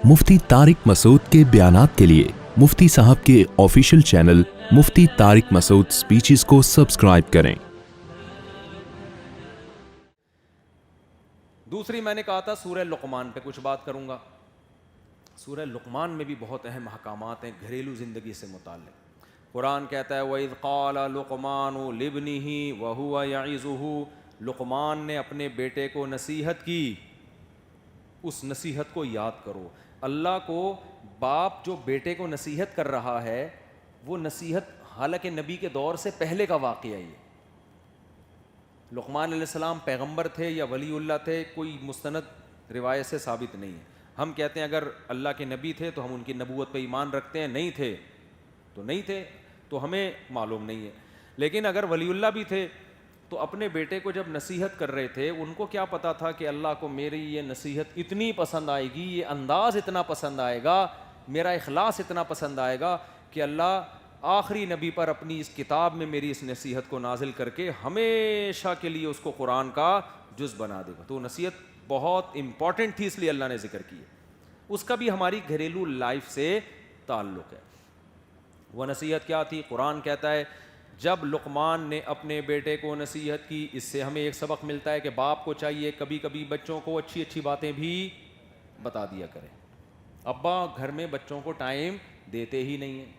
مفتی طارق مسعود کے بیانات کے لیے مفتی صاحب کے آفیشیل چینل مفتی طارق مسعود سپیچز کو سبسکرائب کریں۔ دوسری میں نے کہا تھا سورہ لقمان پہ کچھ بات کروں گا۔ سورہ لقمان میں بھی بہت اہم احکامات ہیں گھریلو زندگی سے متعلق۔ قرآن کہتا ہے وَإِذْ قَالَ لُقْمَانُ لِابْنِهِ وَهُوَ يَعِظُهُ، لقمان نے اپنے بیٹے کو نصیحت کی، اس نصیحت کو یاد کرو۔ اللہ کو باپ جو بیٹے کو نصیحت کر رہا ہے وہ نصیحت حالانکہ نبی کے دور سے پہلے کا واقعہ ہے۔ لقمان علیہ السلام پیغمبر تھے یا ولی اللہ تھے، کوئی مستند روایت سے ثابت نہیں ہے۔ ہم کہتے ہیں اگر اللہ کے نبی تھے تو ہم ان کی نبوت پہ ایمان رکھتے ہیں، نہیں تھے تو نہیں تھے، تو ہمیں معلوم نہیں ہے۔ لیکن اگر ولی اللہ بھی تھے تو اپنے بیٹے کو جب نصیحت کر رہے تھے، ان کو کیا پتا تھا کہ اللہ کو میری یہ نصیحت اتنی پسند آئے گی، یہ انداز اتنا پسند آئے گا، میرا اخلاص اتنا پسند آئے گا کہ اللہ آخری نبی پر اپنی اس کتاب میں میری اس نصیحت کو نازل کر کے ہمیشہ کے لیے اس کو قرآن کا جز بنا دے گا۔ تو نصیحت بہت امپورٹنٹ تھی، اس لیے اللہ نے ذکر کی ہے۔ اس کا بھی ہماری گھریلو لائف سے تعلق ہے۔ وہ نصیحت کیا تھی؟ قرآن کہتا ہے جب لقمان نے اپنے بیٹے کو نصیحت کی، اس سے ہمیں ایک سبق ملتا ہے کہ باپ کو چاہیے کبھی کبھی بچوں کو اچھی اچھی باتیں بھی بتا دیا کریں۔ ابا گھر میں بچوں کو ٹائم دیتے ہی نہیں ہیں،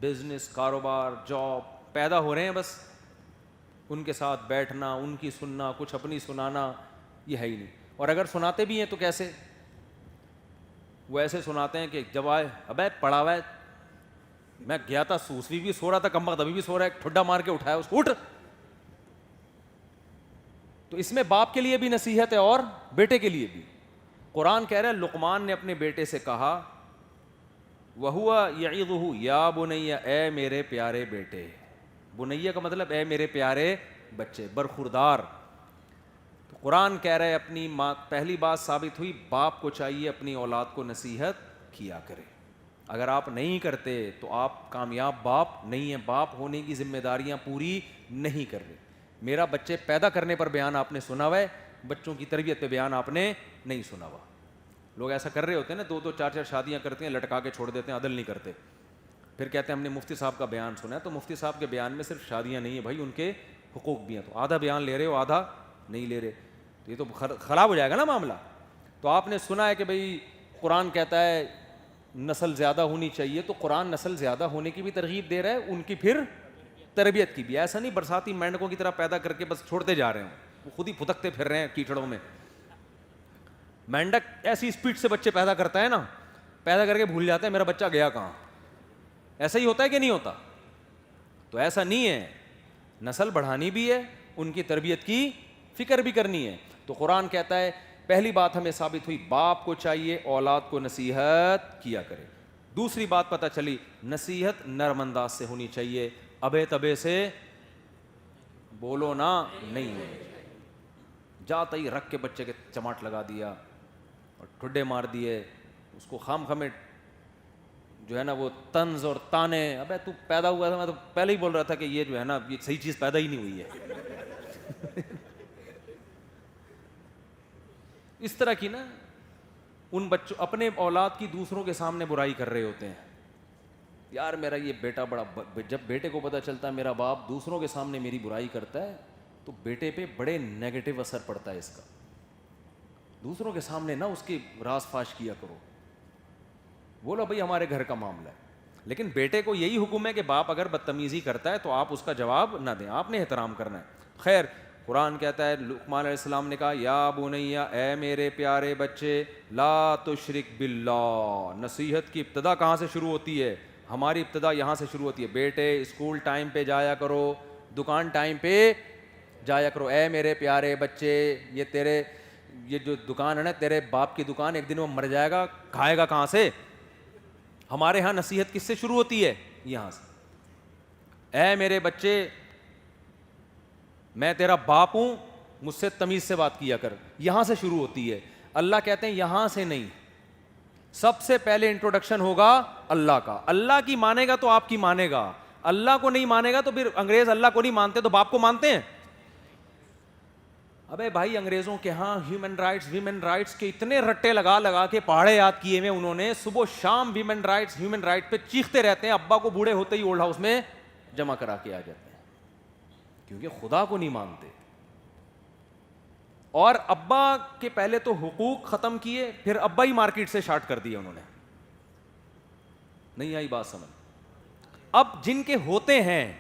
بزنس، کاروبار، جاب، پیدا ہو رہے ہیں، بس ان کے ساتھ بیٹھنا، ان کی سننا، کچھ اپنی سنانا یہ ہے ہی نہیں۔ اور اگر سناتے بھی ہیں تو کیسے؟ وہ ایسے سناتے ہیں کہ جب آئے ابے پڑھا ہوا ہے، میں گیا تھا سوسوی بھی سو رہا تھا، کم وقت ابھی بھی سو رہا ہے، ٹھڈا مار کے اٹھایا اس کو، اٹھ۔ تو اس میں باپ کے لیے بھی نصیحت ہے اور بیٹے کے لیے بھی۔ قرآن کہہ رہا ہے لقمان نے اپنے بیٹے سے کہا وَهُوَ يَعِظُهُ یا بنیا، اے میرے پیارے بیٹے۔ بنیا کا مطلب اے میرے پیارے بچے، برخوردار۔ تو قرآن کہہ رہا ہے اپنی ماں، پہلی بات ثابت ہوئی باپ کو چاہیے اپنی اولاد کو نصیحت کیا کرے۔ اگر آپ نہیں کرتے تو آپ کامیاب باپ نہیں ہیں، باپ ہونے کی ذمہ داریاں پوری نہیں کر رہے۔ میرا بچے پیدا کرنے پر بیان آپ نے سنا ہوا ہے، بچوں کی تربیت پہ بیان آپ نے نہیں سنا ہوا۔ لوگ ایسا کر رہے ہوتے ہیں نا، 2 4 شادیاں کرتے ہیں، لٹکا کے چھوڑ دیتے ہیں، عدل نہیں کرتے، پھر کہتے ہیں ہم نے مفتی صاحب کا بیان سنا ہے۔ تو مفتی صاحب کے بیان میں صرف شادیاں نہیں ہیں بھائی، ان کے حقوق بھی ہیں، تو آدھا بیان لے رہے ہو آدھا نہیں لے رہے، تو یہ تو خراب ہو جائے گا نا معاملہ۔ تو آپ نے سنا ہے کہ بھئی قرآن کہتا ہے نسل زیادہ ہونی چاہیے، تو قرآن نسل زیادہ ہونے کی بھی ترغیب دے رہا ہے، ان کی پھر تربیت کی بھی۔ ایسا نہیں برساتی مینڈکوں کی طرح پیدا کر کے بس چھوڑتے جا رہے ہیں، وہ خود ہی پھدکتے پھر رہے ہیں کیچڑوں میں۔ مینڈک ایسی اسپیڈ سے بچے پیدا کرتا ہے نا، پیدا کر کے بھول جاتا ہے میرا بچہ گیا کہاں۔ ایسا ہی ہوتا ہے کہ نہیں ہوتا؟ تو ایسا نہیں ہے، نسل بڑھانی بھی ہے، ان کی تربیت کی فکر بھی کرنی ہے۔ تو قرآن کہتا ہے پہلی بات ہمیں ثابت ہوئی باپ کو چاہیے اولاد کو نصیحت کیا کرے۔ دوسری بات پتہ چلی نصیحت نرم انداز سے ہونی چاہیے، ابے تبے سے بولو نا نہیں ہے، جاتا ہی رکھ کے بچے کے چماٹ لگا دیا اور ٹھڈے مار دیے، اس کو خام خامے جو ہے نا وہ طنز اور تانے، ابے تو پیدا ہوا تھا، میں تو پہلے ہی بول رہا تھا کہ یہ جو ہے نا یہ صحیح چیز پیدا ہی نہیں ہوئی ہے۔ اس طرح کی نا ان بچوں اپنے اولاد کی دوسروں کے سامنے برائی کر رہے ہوتے ہیں، یار میرا یہ بیٹا بڑا، جب بیٹے کو پتہ چلتا ہے میرا باپ دوسروں کے سامنے میری برائی کرتا ہے تو بیٹے پہ بڑے نیگیٹو اثر پڑتا ہے اس کا۔ دوسروں کے سامنے نہ اس کی راز فاش کیا کرو، بولو بھائی ہمارے گھر کا معاملہ ہے۔ لیکن بیٹے کو یہی حکم ہے کہ باپ اگر بدتمیزی کرتا ہے تو آپ اس کا جواب نہ دیں، آپ نے احترام کرنا ہے۔ خیر قرآن کہتا ہے لقمان علیہ السلام نے کہا یا بنیا، اے میرے پیارے بچے، لا تشرک باللہ۔ نصیحت کی ابتدا کہاں سے شروع ہوتی ہے؟ ہماری ابتدا یہاں سے شروع ہوتی ہے، بیٹے اسکول ٹائم پہ جایا کرو، دکان ٹائم پہ جایا کرو۔ اے میرے پیارے بچے، یہ جو دکان ہے نا تیرے باپ کی دکان، ایک دن وہ مر جائے گا، کھائے گا کہاں سے؟ ہمارے ہاں نصیحت کس سے شروع ہوتی ہے؟ یہاں سے۔ اے میرے بچے، میں تیرا باپ ہوں، مجھ سے تمیز سے بات کیا کر، یہاں سے شروع ہوتی ہے۔ اللہ کہتے ہیں یہاں سے نہیں، سب سے پہلے انٹروڈکشن ہوگا اللہ کا۔ اللہ کی مانے گا تو آپ کی مانے گا، اللہ کو نہیں مانے گا تو پھر انگریز اللہ کو نہیں مانتے تو باپ کو مانتے ہیں؟ ابے بھائی انگریزوں کے ہاں ہیومن رائٹس ویمن رائٹس کے اتنے رٹے لگا لگا کے پہاڑے یاد کیے ہوئے انہوں نے, صبح و شام ویمن رائٹس ہیومن رائٹ پہ چیختے رہتے ہیں, ابا کو بوڑھے ہوتے ہی اولڈ ہاؤس میں جمع کرا کے آ جاتے ہیں کیونکہ خدا کو نہیں مانتے. اور ابا کے پہلے تو حقوق ختم کیے, پھر ابا ہی مارکیٹ سے شارٹ کر دیا انہوں نے. نہیں آئی بات سمجھ؟ اب جن کے ہوتے ہیں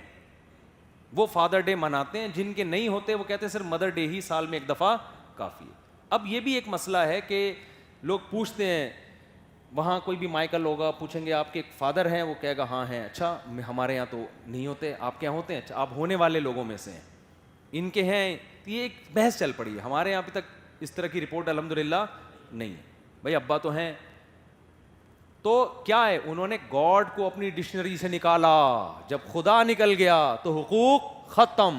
وہ فادر ڈے مناتے ہیں, جن کے نہیں ہوتے وہ کہتے ہیں صرف مدر ڈے ہی سال میں ایک دفعہ کافی ہے. اب یہ بھی ایک مسئلہ ہے کہ لوگ پوچھتے ہیں, وہاں کوئی بھی مائیکل ہوگا, پوچھیں گے آپ کے فادر ہیں, وہ کہے گا ہاں ہیں. اچھا ہمارے یہاں تو نہیں ہوتے, آپ کے یہاں ہوتے ہیں؟ اچھا آپ ہونے والے لوگوں میں سے ہیں, ان کے ہیں. یہ ایک بحث چل پڑی ہے. ہمارے یہاں ابھی تک اس طرح کی رپورٹ الحمدللہ نہیں ہے. بھائی ابا تو ہیں, تو کیا ہے, انہوں نے گاڈ کو اپنی ڈکشنری سے نکالا. جب خدا نکل گیا تو حقوق ختم.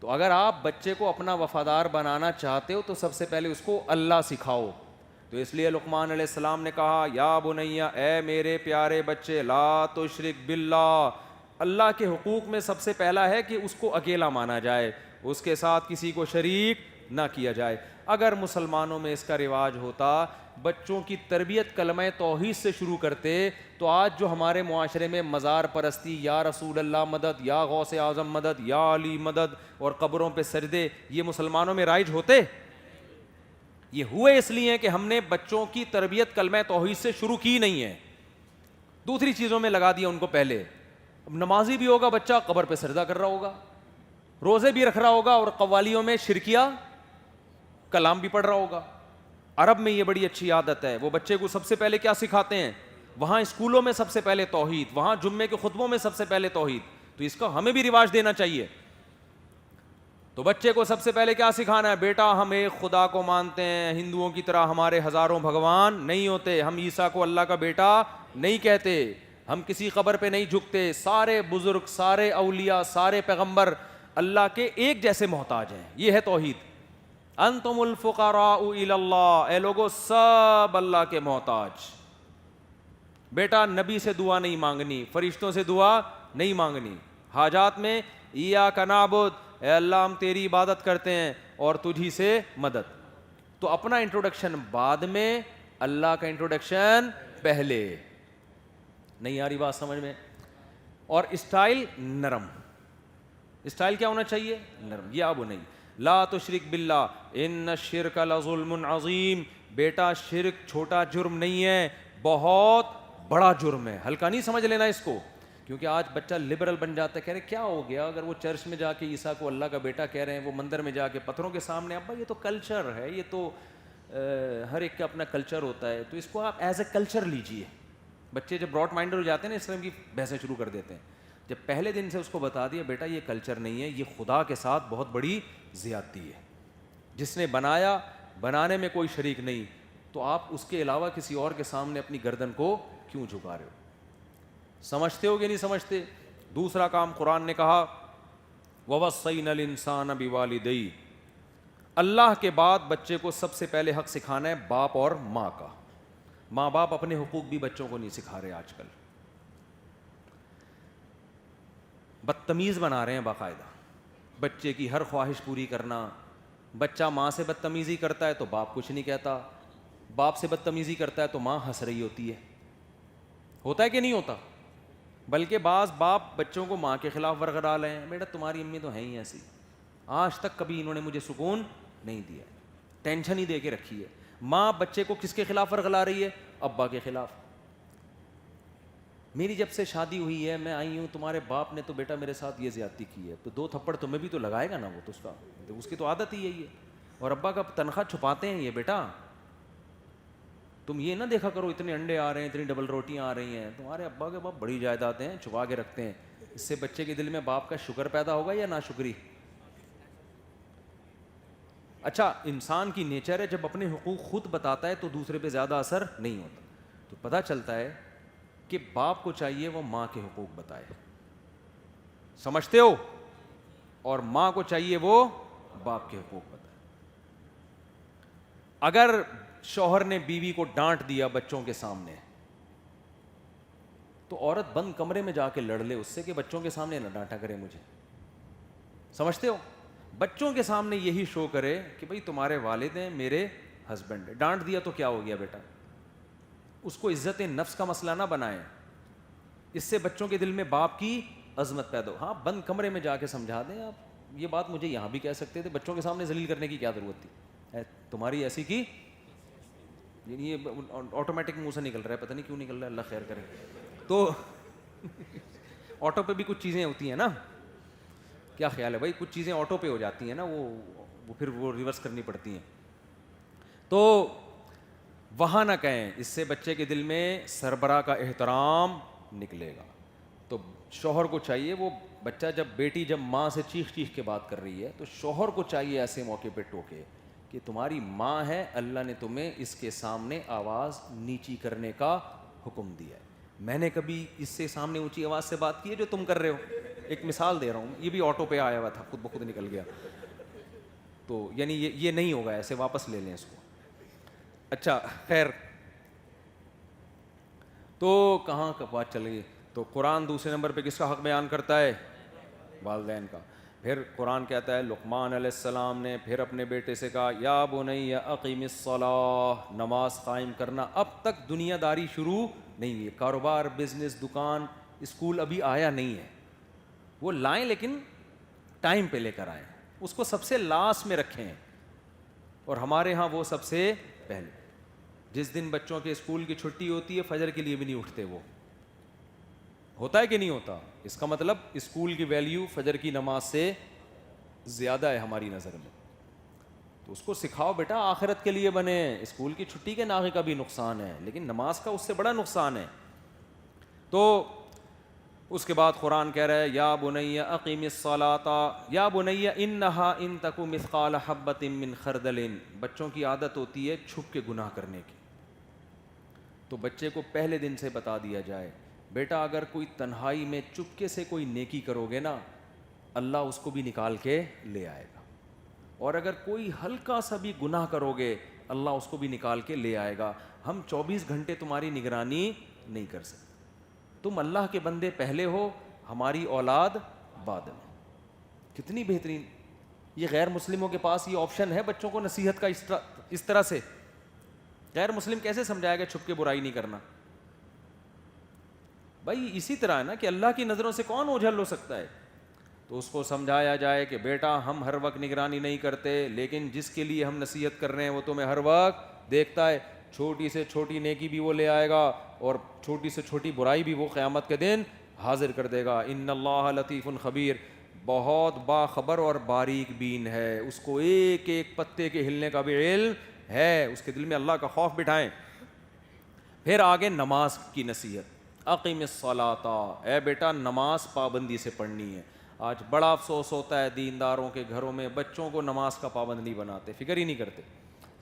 تو اگر آپ بچے کو اپنا وفادار بنانا چاہتے ہو تو سب سے پہلے اس کو اللہ سکھاؤ. تو اس لیے لقمان علیہ السلام نے کہا یا بنیا, اے میرے پیارے بچے, لا تشرک باللہ. اللہ کے حقوق میں سب سے پہلا ہے کہ اس کو اکیلا مانا جائے, اس کے ساتھ کسی کو شریک نہ کیا جائے. اگر مسلمانوں میں اس کا رواج ہوتا, بچوں کی تربیت کلمہ توحید سے شروع کرتے, تو آج جو ہمارے معاشرے میں مزار پرستی, یا رسول اللہ مدد, یا غوث اعظم مدد, یا علی مدد, اور قبروں پہ سجدے, یہ مسلمانوں میں رائج ہوتے؟ یہ ہوئے اس لیے کہ ہم نے بچوں کی تربیت کلمہ توحید سے شروع کی نہیں ہے, دوسری چیزوں میں لگا دیا ان کو پہلے. اب نمازی بھی ہوگا بچہ, قبر پہ سجدہ کر رہا ہوگا, روزے بھی رکھ رہا ہوگا, اور قوالیوں میں شرکیہ کلام بھی پڑھ رہا ہوگا. عرب میں یہ بڑی اچھی عادت ہے, وہ بچے کو سب سے پہلے کیا سکھاتے ہیں؟ وہاں اسکولوں میں سب سے پہلے توحید, وہاں جمعے کے خطبوں میں سب سے پہلے توحید. تو اس کا ہمیں بھی رواج دینا چاہیے. تو بچے کو سب سے پہلے کیا سکھانا ہے؟ بیٹا ہم ایک خدا کو مانتے ہیں, ہندوؤں کی طرح ہمارے ہزاروں بھگوان نہیں ہوتے, ہم عیسیٰ کو اللہ کا بیٹا نہیں کہتے, ہم کسی قبر پہ نہیں جھکتے, سارے بزرگ, سارے اولیاء, سارے پیغمبر اللہ کے ایک جیسے محتاج ہیں. یہ ہے توحید. انتم الفقراء الی اللہ, اے لوگو سب اللہ کے محتاج. بیٹا نبی سے دعا نہیں مانگنی, فرشتوں سے دعا نہیں مانگنی. حاجات میں ایاک نعبد, اے اللہ ہم تیری عبادت کرتے ہیں اور تجھی سے مدد. تو اپنا انٹروڈکشن بعد میں, اللہ کا انٹروڈکشن پہلے. نہیں آ رہی بات سمجھ میں؟ اور اسٹائل نرم. اسٹائل کیا ہونا چاہیے؟ نرم. یا ابو نہیں, لا تشرک باللہ ان الشرک لظلم عظیم. بیٹا شرک چھوٹا جرم نہیں ہے, بہت بڑا جرم ہے. ہلکا نہیں سمجھ لینا اس کو, کیونکہ آج بچہ لبرل بن جاتا ہے, کہہ رہے کیا ہو گیا اگر وہ چرچ میں جا کے عیسیٰ کو اللہ کا بیٹا کہہ رہے ہیں, وہ مندر میں جا کے پتھروں کے سامنے, ابا یہ تو کلچر ہے, یہ تو ہر ایک کا اپنا کلچر ہوتا ہے, تو اس کو آپ ایز اے کلچر لیجئے. بچے جب براڈ مائنڈر ہو جاتے ہیں نا, اس طرح کی بحثیں شروع کر دیتے ہیں. جب پہلے دن سے اس کو بتا دیا بیٹا یہ کلچر نہیں ہے, یہ خدا کے ساتھ بہت بڑی زیادتی ہے, جس نے بنایا, بنانے میں کوئی شریک نہیں, تو آپ اس کے علاوہ کسی اور کے سامنے اپنی گردن کو کیوں جھکا رہے ہو؟ سمجھتے ہو کہ نہیں سمجھتے؟ دوسرا کام قرآن نے کہا وَوَصَّيْنَا الْإِنسَانَ بِوَالِدَيْهِ, اللہ کے بعد بچے کو سب سے پہلے حق سکھانا ہے باپ اور ماں کا. ماں باپ اپنے حقوق بھی بچوں کو نہیں سکھا رہے, آج کل بدتمیز بنا رہے ہیں باقاعدہ. بچے کی ہر خواہش پوری کرنا. بچہ ماں سے بدتمیزی کرتا ہے تو باپ کچھ نہیں کہتا, باپ سے بدتمیزی کرتا ہے تو ماں ہنس رہی ہوتی ہے. ہوتا ہے کہ نہیں ہوتا؟ بلکہ بعض باپ بچوں کو ماں کے خلاف ورگڑا لے ہیں, بیٹا تمہاری امی تو ہیں ہی ایسی, آج تک کبھی انہوں نے مجھے سکون نہیں دیا, ٹینشن ہی دے کے رکھی ہے. ماں بچے کو کس کے خلاف ورگلا رہی ہے؟ ابا کے خلاف. میری جب سے شادی ہوئی ہے میں آئی ہوں, تمہارے باپ نے تو بیٹا میرے ساتھ یہ زیادتی کی ہے, تو 2 تھپڑ تمہیں بھی تو لگائے گا نا, وہ تو اس کی تو عادت ہی یہی ہے. اور ابا کا تنخواہ چھپاتے ہیں یہ, بیٹا تم یہ نہ دیکھا کرو اتنے انڈے آ رہے ہیں, اتنی ڈبل روٹیاں آ رہی ہیں, تمہارے ابا کے باپ بڑی جائیدادیں ہیں, چھپا کے رکھتے ہیں. اس سے بچے کے دل میں باپ کا شکر پیدا ہوگا یا ناشکری؟ اچھا انسان کی نیچر ہے, جب اپنے حقوق خود بتاتا ہے تو دوسرے پہ زیادہ اثر نہیں ہوتا. تو پتہ چلتا ہے کہ باپ کو چاہیے وہ ماں کے حقوق بتائے, سمجھتے ہو, اور ماں کو چاہیے وہ باپ کے حقوق بتائے. اگر شوہر نے بیوی کو ڈانٹ دیا بچوں کے سامنے, تو عورت بند کمرے میں جا کے لڑ لے اس سے کہ بچوں کے سامنے نہ ڈانٹا کرے مجھے, سمجھتے ہو؟ بچوں کے سامنے یہی شو کرے کہ بھئی تمہارے والد ہیں، میرے ہسبینڈ. ڈانٹ دیا تو کیا ہو گیا بیٹا؟ اس کو عزت نفس کا مسئلہ نہ بنائیں. اس سے بچوں کے دل میں باپ کی عظمت پیدا ہو. ہاں بند کمرے میں جا کے سمجھا دیں آپ. یہ بات مجھے یہاں بھی کہہ سکتے تھے, بچوں کے سامنے ذلیل کرنے کی کیا ضرورت تھی؟ تمہاری ایسی کی یہ آٹومیٹک منہ سے نکل رہا ہے, پتہ نہیں کیوں نکل رہا ہے, اللہ خیر کرے. تو آٹو پہ بھی کچھ چیزیں ہوتی ہیں نا, کیا خیال ہے بھائی, کچھ چیزیں آٹو پہ ہو جاتی ہیں نا, وہ پھر وہ ریورس کرنی پڑتی ہیں. تو وہاں نہ کہیں, اس سے بچے کے دل میں سربراہ کا احترام نکلے گا. تو شوہر کو چاہیے, وہ بچہ بیٹی جب ماں سے چیخ چیخ کے بات کر رہی ہے تو شوہر کو چاہیے ایسے موقع پہ ٹوکے کہ تمہاری ماں ہے, اللہ نے تمہیں اس کے سامنے آواز نیچی کرنے کا حکم دیا ہے. میں نے کبھی اس سے سامنے اونچی آواز سے بات کی ہے جو تم کر رہے ہو؟ ایک مثال دے رہا ہوں, یہ بھی آٹو پہ آیا ہوا تھا, خود بخود نکل گیا. تو یعنی یہ نہیں ہوگا, ایسے واپس لے لیں اس کو. اچھا خیر, تو کہاں کا بات چل گئی؟ تو قرآن دوسرے نمبر پہ کس کا حق بیان کرتا ہے؟ والدین کا. پھر قرآن کہتا ہے لقمان علیہ السلام نے پھر اپنے بیٹے سے کہا یا بنی اقیم الصلاۃ, نماز قائم کرنا. اب تک دنیا داری شروع نہیں ہوئی, کاروبار, بزنس, دکان, اسکول ابھی آیا نہیں ہے. وہ لائیں لیکن ٹائم پہ لے کر آئیں, اس کو سب سے لاسٹ میں رکھیں. اور ہمارے ہاں وہ سب سے پہلے. جس دن بچوں کے اسکول کی چھٹی ہوتی ہے فجر کے لیے بھی نہیں اٹھتے. وہ ہوتا ہے کہ نہیں ہوتا؟ اس کا مطلب اسکول کی ویلیو فجر کی نماز سے زیادہ ہے ہماری نظر میں. تو اس کو سکھاؤ بیٹا آخرت کے لیے بنے. اسکول کی چھٹی کے ناغے کا بھی نقصان ہے لیکن نماز کا اس سے بڑا نقصان ہے. تو اس کے بعد قرآن کہہ رہا ہے یا بنی اقیم الصلاۃ یا بنی انہا ان تک مثقال حبۃ من خردل. بچوں کی عادت ہوتی ہے چھپ کے گناہ کرنے کی, تو بچے کو پہلے دن سے بتا دیا جائے بیٹا اگر کوئی تنہائی میں چپکے سے کوئی نیکی کرو گے نا, اللہ اس کو بھی نکال کے لے آئے گا. اور اگر کوئی ہلکا سا بھی گناہ کرو گے اللہ اس کو بھی نکال کے لے آئے گا. ہم 24 گھنٹے تمہاری نگرانی نہیں کر سکتے. تم اللہ کے بندے پہلے ہو, ہماری اولاد بعد میں. کتنی بہترین. یہ غیر مسلموں کے پاس یہ آپشن ہے بچوں کو نصیحت کا اس طرح سے. غیر مسلم کیسے سمجھائے گا چھپ کے برائی نہیں کرنا؟ بھائی اسی طرح ہے نا کہ اللہ کی نظروں سے کون اوجھل ہو سکتا ہے. تو اس کو سمجھایا جائے کہ بیٹا ہم ہر وقت نگرانی نہیں کرتے, لیکن جس کے لیے ہم نصیحت کر رہے ہیں وہ تمہیں ہر وقت دیکھتا ہے. چھوٹی سے چھوٹی نیکی بھی وہ لے آئے گا اور چھوٹی سے چھوٹی برائی بھی وہ قیامت کے دن حاضر کر دے گا. ان اللہ لطیف خبیر, بہت باخبر اور باریک بین ہے, اس کو ایک ایک پتے کے ہلنے کا بھی علم ہے. اس کے دل میں اللہ کا خوف بٹھائیں. پھر آگے نماز کی نصیحت. اقیم الصلاۃ, اے بیٹا نماز پابندی سے پڑھنی ہے. آج بڑا افسوس ہوتا ہے دینداروں کے گھروں میں بچوں کو نماز کا پابند نہیں بناتے, فکر ہی نہیں کرتے.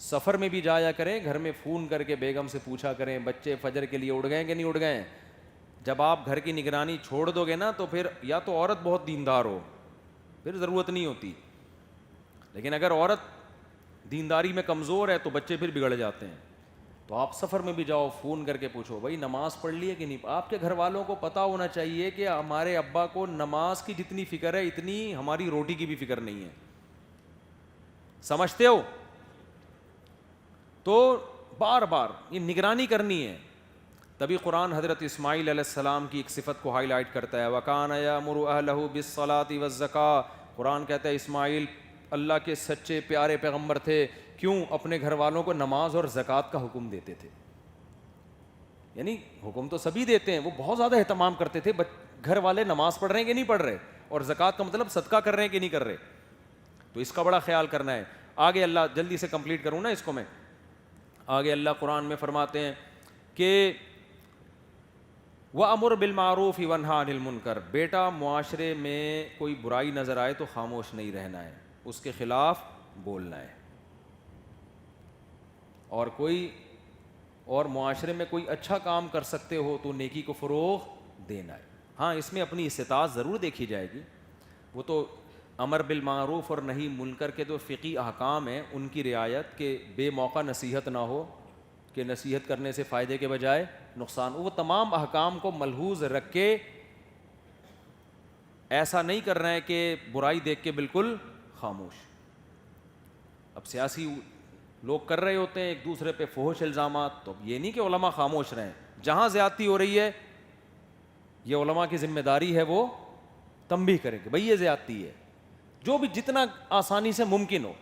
سفر میں بھی جایا کریں, گھر میں فون کر کے بیگم سے پوچھا کریں بچے فجر کے لیے اٹھ گئے کہ نہیں اٹھ گئے. جب آپ گھر کی نگرانی چھوڑ دو گے نا تو پھر یا تو عورت بہت دیندار ہو, پھر ضرورت نہیں ہوتی, لیکن اگر عورت دینداری میں کمزور ہے تو بچے پھر بگڑ جاتے ہیں. تو آپ سفر میں بھی جاؤ فون کر کے پوچھو بھائی نماز پڑھ لی ہے کہ نہیں. آپ کے گھر والوں کو پتہ ہونا چاہیے کہ ہمارے ابا کو نماز کی جتنی فکر ہے اتنی ہماری روٹی کی بھی فکر نہیں ہے. سمجھتے ہو؟ تو بار بار یہ نگرانی کرنی ہے. تبھی قرآن حضرت اسماعیل علیہ السلام کی ایک صفت کو ہائی لائٹ کرتا ہے, وَكَانَ يَأْمُرُ أَهْلَهُ بِالصَّلَاةِ وَالزَّكَاةِ. قرآن کہتا ہے اسماعیل اللہ کے سچے پیارے پیغمبر تھے, کیوں؟ اپنے گھر والوں کو نماز اور زکوٰۃ کا حکم دیتے تھے. یعنی حکم تو سبھی دیتے ہیں, وہ بہت زیادہ اہتمام کرتے تھے گھر والے نماز پڑھ رہے ہیں کہ نہیں پڑھ رہے, اور زکوٰۃ کا مطلب صدقہ کر رہے ہیں کہ نہیں کر رہے. تو اس کا بڑا خیال کرنا ہے. آگے اللہ, جلدی سے کمپلیٹ کروں نا اس کو میں, آگے اللہ قرآن میں فرماتے ہیں کہ وَأَمُرْ بِالْمَعْرُوفِ وَانْهَ عَنِ الْمُنْكَرِ. بیٹا معاشرے میں کوئی برائی نظر آئے تو خاموش نہیں رہنا ہے, اس کے خلاف بولنا ہے. اور معاشرے میں کوئی اچھا کام کر سکتے ہو تو نیکی کو فروغ دینا ہے. ہاں اس میں اپنی استطاعت ضرور دیکھی جائے گی. وہ تو امر بالمعروف اور نہی منکر کے جو فقہی احکام ہیں ان کی رعایت, کہ بے موقع نصیحت نہ ہو, کہ نصیحت کرنے سے فائدے کے بجائے نقصان. وہ تمام احکام کو ملحوظ رکھ کے ایسا نہیں کرنا ہے کہ برائی دیکھ کے بالکل خاموش. اب سیاسی لوگ کر رہے ہوتے ہیں ایک دوسرے پہ فحش الزامات, تو اب یہ نہیں کہ علماء خاموش رہیں. جہاں زیادتی ہو رہی ہے یہ علماء کی ذمہ داری ہے وہ تنبیہ کریں کہ بھئی یہ زیادتی ہے, جو بھی جتنا آسانی سے ممکن ہو.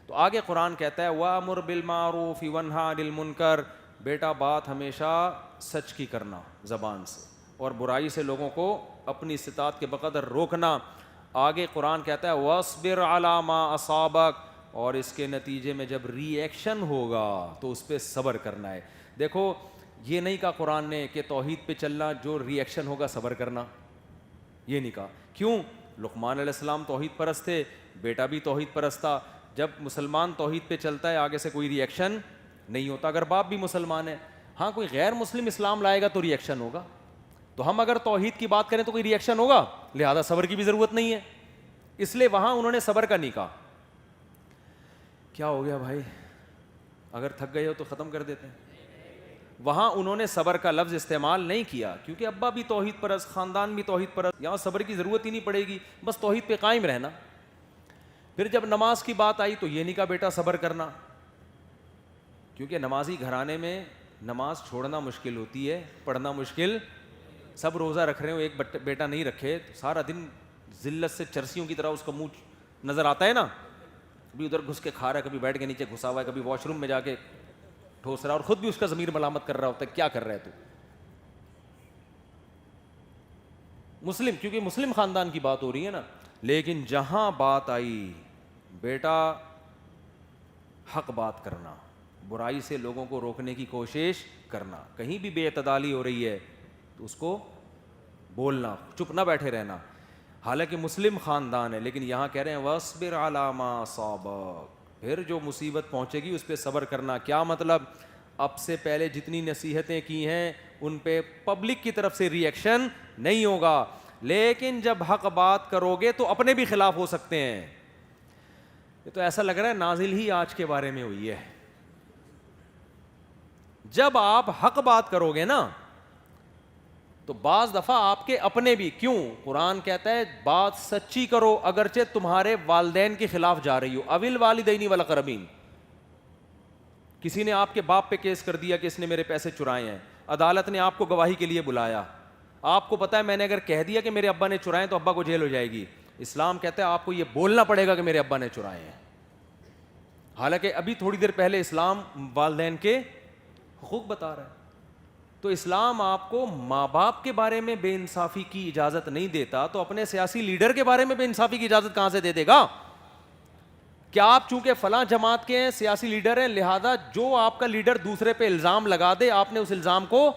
تو آگے قرآن کہتا ہے وَأْمُرْ بِالْمَعْرُوفِ وَانْهَ عَنِ الْمُنْكَرِ, بیٹا بات ہمیشہ سچ کی کرنا زبان سے, اور برائی سے لوگوں کو اپنی استطاعت کے بقدر روکنا. آگے قرآن کہتا ہے وَاصْبِرْ عَلَىٰ مَا أَصَابَكَ, اور اس کے نتیجے میں جب ری ایکشن ہوگا تو اس پہ صبر کرنا ہے. دیکھو یہ نہیں کہا قرآن نے کہ توحید پہ چلنا, جو ری ایکشن ہوگا صبر کرنا, یہ نہیں کہا. کیوں؟ لقمان علیہ السلام توحید پرست تھے, بیٹا بھی توحید پرست تھا. جب مسلمان توحید پہ چلتا ہے آگے سے کوئی ری ایکشن نہیں ہوتا. اگر باپ بھی مسلمان ہے, ہاں کوئی غیر مسلم اسلام لائے گا تو ری ایکشن ہوگا. تو ہم اگر توحید کی بات کریں تو کوئی ری ایکشن ہوگا, لہذا صبر کی بھی ضرورت نہیں ہے. اس لیے وہاں انہوں نے صبر کا نہیں کہا. کیا ہو گیا بھائی, اگر تھک گئے ہو تو ختم کر دیتے ہیں. وہاں انہوں نے صبر کا لفظ استعمال نہیں کیا کیونکہ ابا بھی توحید پرست, خاندان بھی توحید پرست, یہاں صبر کی ضرورت ہی نہیں پڑے گی, بس توحید پہ قائم رہنا. پھر جب نماز کی بات آئی تو یہ نہیں کہا بیٹا صبر کرنا, کیونکہ نمازی گھرانے میں نماز چھوڑنا مشکل ہوتی ہے, پڑھنا مشکل. سب روزہ رکھ رہے ہو, ایک بیٹا نہیں رکھے تو سارا دن ذلت سے چرسیوں کی طرح اس کا منہ نظر آتا ہے نا, کبھی ادھر گھس کے کھا رہا ہے, کبھی بیٹھ کے نیچے گھسا ہوا ہے, کبھی واش روم میں جا کے ٹھوس رہا ہے, اور خود بھی اس کا ضمیر ملامت کر رہا ہوتا ہے کیا کر رہا ہے تو. مسلم, کیونکہ مسلم خاندان کی بات ہو رہی ہے نا. لیکن جہاں بات آئی بیٹا حق بات کرنا, برائی سے لوگوں کو روکنے کی کوشش کرنا, کہیں بھی بے اعتدالی ہو رہی ہے تو اس کو بولنا, چپ نہ بیٹھے رہنا. حالانکہ مسلم خاندان ہے لیکن یہاں کہہ رہے ہیں وَاصْبِرْ عَلَىٰ مَا أَصَابَكَ, پھر جو مصیبت پہنچے گی اس پہ صبر کرنا. کیا مطلب؟ اب سے پہلے جتنی نصیحتیں کی ہیں ان پہ پبلک کی طرف سے ری ایکشن نہیں ہوگا, لیکن جب حق بات کرو گے تو اپنے بھی خلاف ہو سکتے ہیں. یہ تو ایسا لگ رہا ہے نازل ہی آج کے بارے میں ہوئی ہے. جب آپ حق بات کرو گے نا تو بعض دفعہ آپ کے اپنے بھی, کیوں قرآن کہتا ہے بات سچی کرو اگرچہ تمہارے والدین کے خلاف جا رہی ہو. اوِل والدین والاقربین, کسی نے آپ کے باپ پہ کیس کر دیا کہ اس نے میرے پیسے چرائے ہیں, عدالت نے آپ کو گواہی کے لیے بلایا, آپ کو پتا ہے میں نے اگر کہہ دیا کہ میرے ابا نے چرائے تو ابا کو جیل ہو جائے گی. اسلام کہتا ہے آپ کو یہ بولنا پڑے گا کہ میرے ابا نے چرائے ہیں. حالانکہ ابھی تھوڑی دیر پہلے اسلام والدین کے حقوق بتا رہا ہے. تو اسلام آپ کو ماں باپ کے بارے میں بے انصافی کی اجازت نہیں دیتا, تو اپنے سیاسی لیڈر کے بارے میں بے انصافی کی اجازت کہاں سے دے دے گا؟ کیا آپ چونکہ فلاں جماعت کے ہیں, سیاسی لیڈر ہیں, لہذا جو آپ کا لیڈر دوسرے پہ الزام لگا دے آپ نے اس الزام کو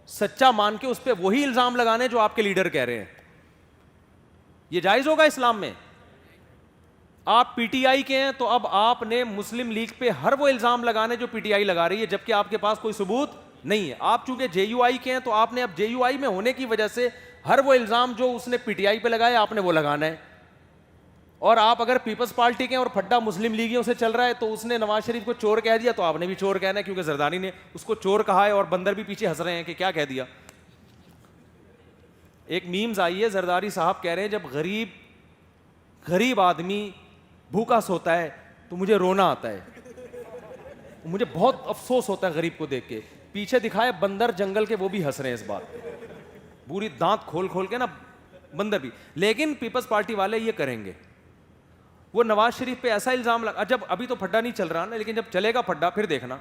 سچا مان کے اس پہ وہی الزام لگانے جو آپ کے لیڈر کہہ رہے ہیں؟ یہ جائز ہوگا اسلام میں؟ آپ پی ٹی آئی کے ہیں تو اب آپ نے مسلم لیگ پہ ہر وہ الزام لگانے جو پی ٹی آئی لگا رہی ہے, جبکہ آپ کے پاس کوئی ثبوت نہیں ہے. آپ چونکہ جے یو آئی کے ہیں تو آپ نے اب جے یو آئی میں ہونے کی وجہ سے ہر وہ الزام جو اس نے پی ٹی آئی پہ لگایا آپ نے وہ لگانا ہے. اور آپ اگر پیپلز پارٹی کے ہیں اور پھڈا مسلم لیگیوں سے چل رہا ہے تو اس نے نواز شریف کو چور کہہ دیا تو آپ نے بھی چور کہنا ہے, کیونکہ زرداری نے اس کو چور کہا ہے اور بندر بھی پیچھے ہنس رہے ہیں کہ کیا کہہ دیا. ایک میمز آئی ہے, زرداری صاحب کہہ رہے ہیں جب غریب آدمی بھوکا سوتا ہے تو مجھے رونا آتا ہے, مجھے بہت افسوس ہوتا ہے غریب کو دیکھ کے. پیچھے دکھائے بندر جنگل کے, وہ بھی ہنس رہے ہیں اس بات پہ, پوری دانت کھول کھول کے نا بندر بھی. لیکن پیپلز پارٹی والے یہ کریں گے, وہ نواز شریف پہ ایسا الزام لگا, جب ابھی تو پھڈا نہیں چل رہا نا, لیکن جب چلے گا پھڈا پھر دیکھنا.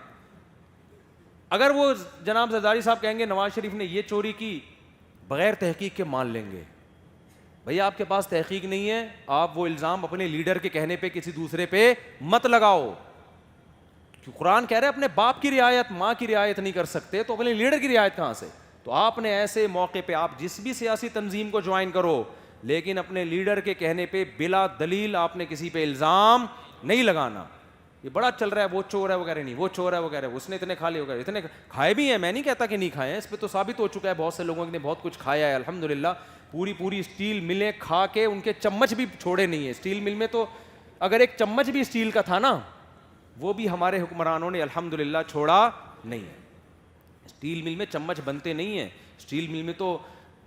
اگر وہ جناب زرداری صاحب کہیں گے نواز شریف نے یہ چوری کی, بغیر تحقیق کے مان لیں گے. بھئی آپ کے پاس تحقیق نہیں ہے, آپ وہ الزام اپنے لیڈر کے کہنے پہ کسی دوسرے پہ مت لگاؤ. قرآن کہہ رہے اپنے باپ کی رعایت, ماں کی رعایت نہیں کر سکتے تو اپنے لیڈر کی رعایت کہاں سے؟ تو آپ نے ایسے موقع پہ آپ جس بھی سیاسی تنظیم کو جوائن کرو, لیکن اپنے لیڈر کے کہنے پہ بلا دلیل آپ نے کسی پہ الزام نہیں لگانا. یہ بڑا چل رہا ہے وہ چور ہے وہ کہہ رہے نہیں, وہ چور ہے وہ کہہ رہے اس نے اتنے کھا لیے, اتنے کھائے بھی ہیں, میں نہیں کہتا کہ نہیں کھائے ہیں, اس پہ تو ثابت ہو چکا ہے بہت سے لوگوں نے بہت کچھ کھایا ہے الحمدللہ. پوری اسٹیل ملیں کھا کے ان کے چمچ بھی چھوڑے نہیں ہیں. اسٹیل مل میں تو اگر ایک چمچ بھی اسٹیل کا تھا نا, وہ بھی ہمارے حکمرانوں نے الحمدللہ چھوڑا نہیں ہے. اسٹیل مل میں چمچ بنتے نہیں ہیں, اسٹیل مل میں تو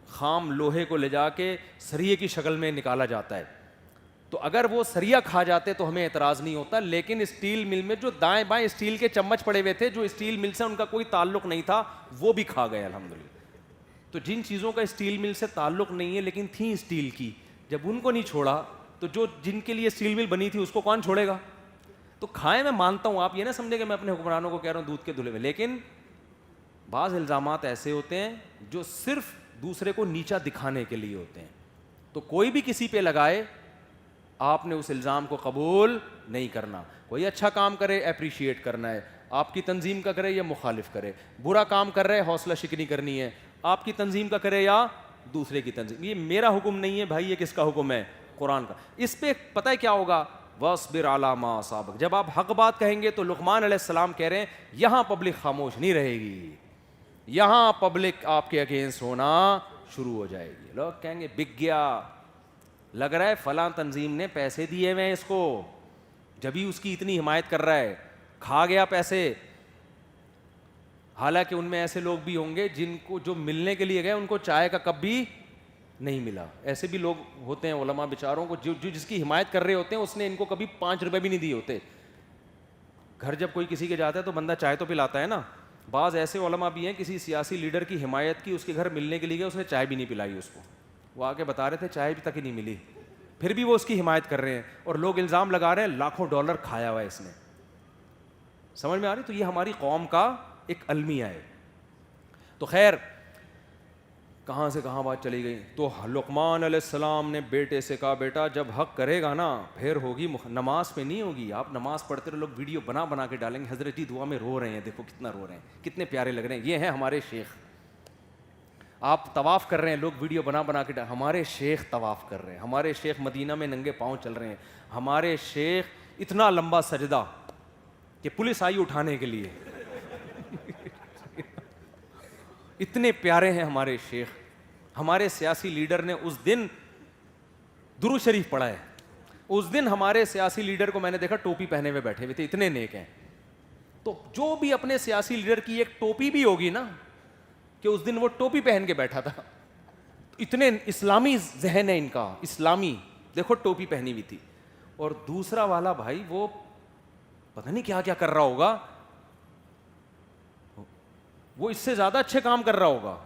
خام لوہے کو لے جا کے سریے کی شکل میں نکالا جاتا ہے. تو اگر وہ سریا کھا جاتے تو ہمیں اعتراض نہیں ہوتا, لیکن اسٹیل مل میں جو دائیں بائیں اسٹیل کے چمچ پڑے ہوئے تھے, جو اسٹیل مل سے ان کا کوئی تعلق نہیں تھا, وہ بھی کھا گئے الحمدللہ. تو جن چیزوں کا اسٹیل مل سے تعلق نہیں ہے لیکن تھیں اسٹیل کی, جب ان کو نہیں چھوڑا تو جو جن کے لیے اسٹیل مل بنی تھی اس کو کون چھوڑے گا؟ تو کھائیں, میں مانتا ہوں, آپ یہ نہ سمجھیں کہ میں اپنے حکمرانوں کو کہہ رہا ہوں دودھ کے دھلے ہوئے, لیکن بعض الزامات ایسے ہوتے ہیں جو صرف دوسرے کو نیچا دکھانے کے لیے ہوتے ہیں. تو کوئی بھی کسی پہ لگائے, آپ نے اس الزام کو قبول نہیں کرنا. کوئی اچھا کام کرے اپریشیٹ کرنا ہے, آپ کی تنظیم کا کرے یا مخالف کرے, برا کام کر رہے حوصلہ شکنی کرنی ہے, آپ کی تنظیم کا کرے یا دوسرے کی تنظیم. یہ میرا حکم نہیں ہے بھائی, یہ کس کا حکم ہے؟ قرآن کا. اس پہ پتہ ہے کیا ہوگا؟ وَاصْبِرْ عَلَىٰ مَا أَصَابَكَ. جب آپ حق بات کہیں گے تو لقمان علیہ السلام کہہ رہے ہیں یہاں پبلک خاموش نہیں رہے گی, یہاں پبلک آپ کے اگینسٹ ہونا شروع ہو جائے گی. لوگ کہیں گے بک گیا, لگ رہا ہے فلاں تنظیم نے پیسے دیے ہوئے ہیں اس کو, جبھی اس کی اتنی حمایت کر رہا ہے, کھا گیا پیسے. حالانکہ ان میں ایسے لوگ بھی ہوں گے جن کو جو ملنے کے لیے گئے ان کو چائے کا کپ بھی نہیں ملا. ایسے بھی لوگ ہوتے ہیں علماء بیچاروں کو, جو جس کی حمایت کر رہے ہوتے ہیں اس نے ان کو کبھی 5 روپے بھی نہیں دیے ہوتے. گھر جب کوئی کسی کے جاتا ہے تو بندہ چائے تو پلاتا ہے نا. بعض ایسے علماء بھی ہیں کسی سیاسی لیڈر کی حمایت کی, اس کے گھر ملنے کے لیے گئے, اس نے چائے بھی نہیں پلائی اس کو. وہ آ کے بتا رہے تھے چائے بھی تک ہی نہیں ملی, پھر بھی وہ اس کی حمایت کر رہے ہیں, اور لوگ الزام لگا رہے ہیں لاکھوں ڈالر کھایا ہوا ہے اس نے. سمجھ میں آ رہی؟ تو یہ ہماری قوم کا ایک المیہ ہے. تو خیر, کہاں سے کہاں بات چلی گئی. تو لقمان علیہ السلام نے بیٹے سے کہا بیٹا جب حق کرے گا نا پھر ہوگی, نماز پہ نہیں ہوگی. آپ نماز پڑھتے رہے, لوگ ویڈیو بنا بنا کے ڈالیں گے حضرت جی دعا میں رو رہے ہیں, دیکھو کتنا رو رہے ہیں, کتنے پیارے لگ رہے ہیں, یہ ہیں ہمارے شیخ. آپ طواف کر رہے ہیں, لوگ ویڈیو بنا بنا کے ہمارے شیخ طواف کر رہے ہیں, ہمارے شیخ مدینہ میں ننگے پاؤں چل رہے ہیں, ہمارے شیخ اتنا لمبا سجدہ کہ پولیس آئی اٹھانے کے لیے. اتنے پیارے ہیں ہمارے شیخ. ہمارے سیاسی لیڈر نے اس دن درود شریف پڑھا ہے. اس دن ہمارے سیاسی لیڈر کو میں نے دیکھا ٹوپی پہنے ہوئے بیٹھے ہوئے تھے, اتنے نیک ہیں. تو جو بھی اپنے سیاسی لیڈر کی ایک ٹوپی بھی ہوگی نا, کہ اس دن وہ ٹوپی پہن کے بیٹھا تھا, اتنے اسلامی ذہن ہے ان کا, اسلامی, دیکھو ٹوپی پہنی ہوئی تھی. اور دوسرا والا بھائی وہ پتہ نہیں کیا کیا کر رہا ہوگا, وہ اس سے زیادہ اچھے کام کر رہا ہوگا,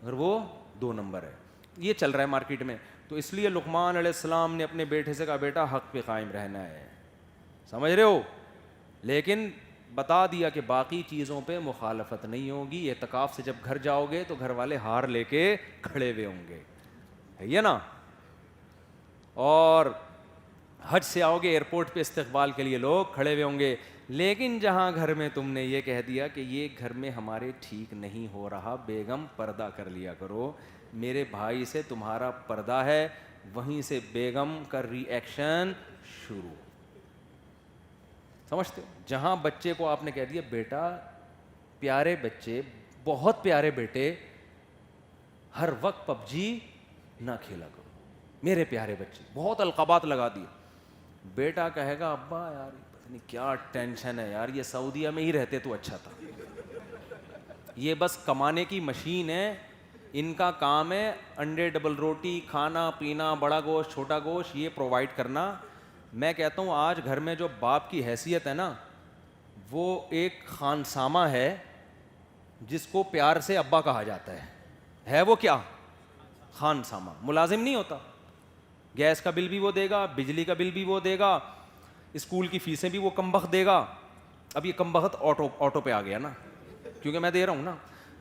اگر وہ 2 نمبر ہے. یہ چل رہا ہے مارکیٹ میں. تو اس لیے لقمان علیہ السلام نے اپنے بیٹے سے کہا بیٹا حق پہ قائم رہنا ہے, سمجھ رہے ہو, لیکن بتا دیا کہ باقی چیزوں پہ مخالفت نہیں ہوگی. اعتکاف سے جب گھر جاؤ گے تو گھر والے ہار لے کے کھڑے ہوئے ہوں گے, ہے یہ نا, اور حج سے آؤ گے ایئرپورٹ پہ استقبال کے لیے لوگ کھڑے ہوئے ہوں گے. لیکن جہاں گھر میں تم نے یہ کہہ دیا کہ یہ گھر میں ہمارے ٹھیک نہیں ہو رہا, بیگم پردہ کر لیا کرو, میرے بھائی سے تمہارا پردہ ہے, وہیں سے بیگم کا ری ایکشن شروع. سمجھتے ہو؟ جہاں بچے کو آپ نے کہہ دیا بیٹا, پیارے بچے, بہت پیارے بیٹے, ہر وقت پب جی نہ کھیلا کرو, میرے پیارے بچے, بہت القابات لگا دیے. بیٹا کہے گا ابا یار پتہ نہیں کیا ٹینشن ہے یار, یہ سعودیہ میں ہی رہتے تو اچھا تھا, یہ بس کمانے کی مشین ہے, ان کا کام ہے انڈے ڈبل روٹی, کھانا پینا, بڑا گوشت چھوٹا گوشت یہ پرووائڈ کرنا. میں کہتا ہوں آج گھر میں جو باپ کی حیثیت ہے نا, وہ ایک خانسامہ ہے جس کو پیار سے ابا کہا جاتا ہے وہ کیا؟ خانسامہ. ملازم نہیں ہوتا, گیس کا بل بھی وہ دے گا, بجلی کا بل بھی وہ دے گا, اسکول کی فیسیں بھی وہ کم بخت دے گا. اب یہ کم بخت آٹو پہ آ گیا نا, کیونکہ میں دے رہا ہوں نا,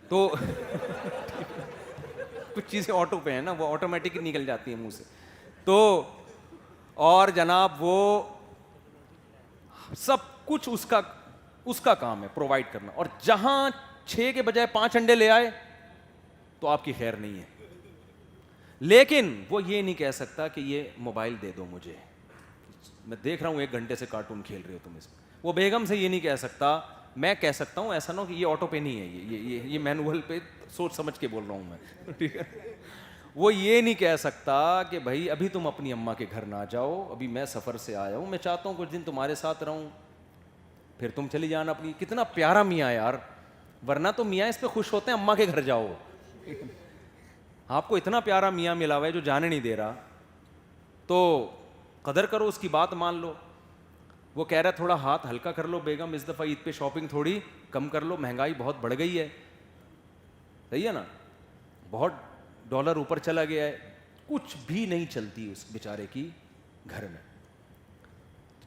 تو کچھ چیزیں آٹو پہ ہیں نا, وہ آٹومیٹک نکل جاتی ہیں منہ سے. تو اور جناب وہ سب کچھ اس کا کام ہے پرووائڈ کرنا. اور جہاں 6 کے بجائے 5 انڈے لے آئے تو آپ کی خیر نہیں ہے. لیکن وہ یہ نہیں کہہ سکتا کہ یہ موبائل دے دو مجھے, میں دیکھ رہا ہوں 1 گھنٹے سے کارٹون کھیل رہے ہو تم اس میں. وہ بیگم سے یہ نہیں کہہ سکتا. میں کہہ سکتا ہوں, ایسا نہ ہو کہ یہ آٹو پہ نہیں ہے, یہ مینول پہ سوچ سمجھ کے بول رہا ہوں میں, ٹھیک ہے. وہ یہ نہیں کہہ سکتا کہ بھائی ابھی تم اپنی اماں کے گھر نہ جاؤ, ابھی میں سفر سے آیا ہوں, میں چاہتا ہوں کچھ دن تمہارے ساتھ رہوں, پھر تم چلی جانا اپنی. کتنا پیارا میاں یار, ورنہ تو میاں اس پہ خوش ہوتے ہیں اماں کے گھر جاؤ. آپ کو اتنا پیارا میاں ملا ہوا ہے جو جانے نہیں دے رہا. تو قدر کرو اس کی بات مان لو. وہ کہہ رہا تھوڑا ہاتھ ہلکا کر لو بیگم, اس دفعہ عید پہ شاپنگ تھوڑی کم کر لو, مہنگائی بہت بڑھ گئی ہے, صحیح ہے نا, بہت ڈالر اوپر چلا گیا ہے, کچھ بھی نہیں چلتی اس بیچارے کی گھر میں.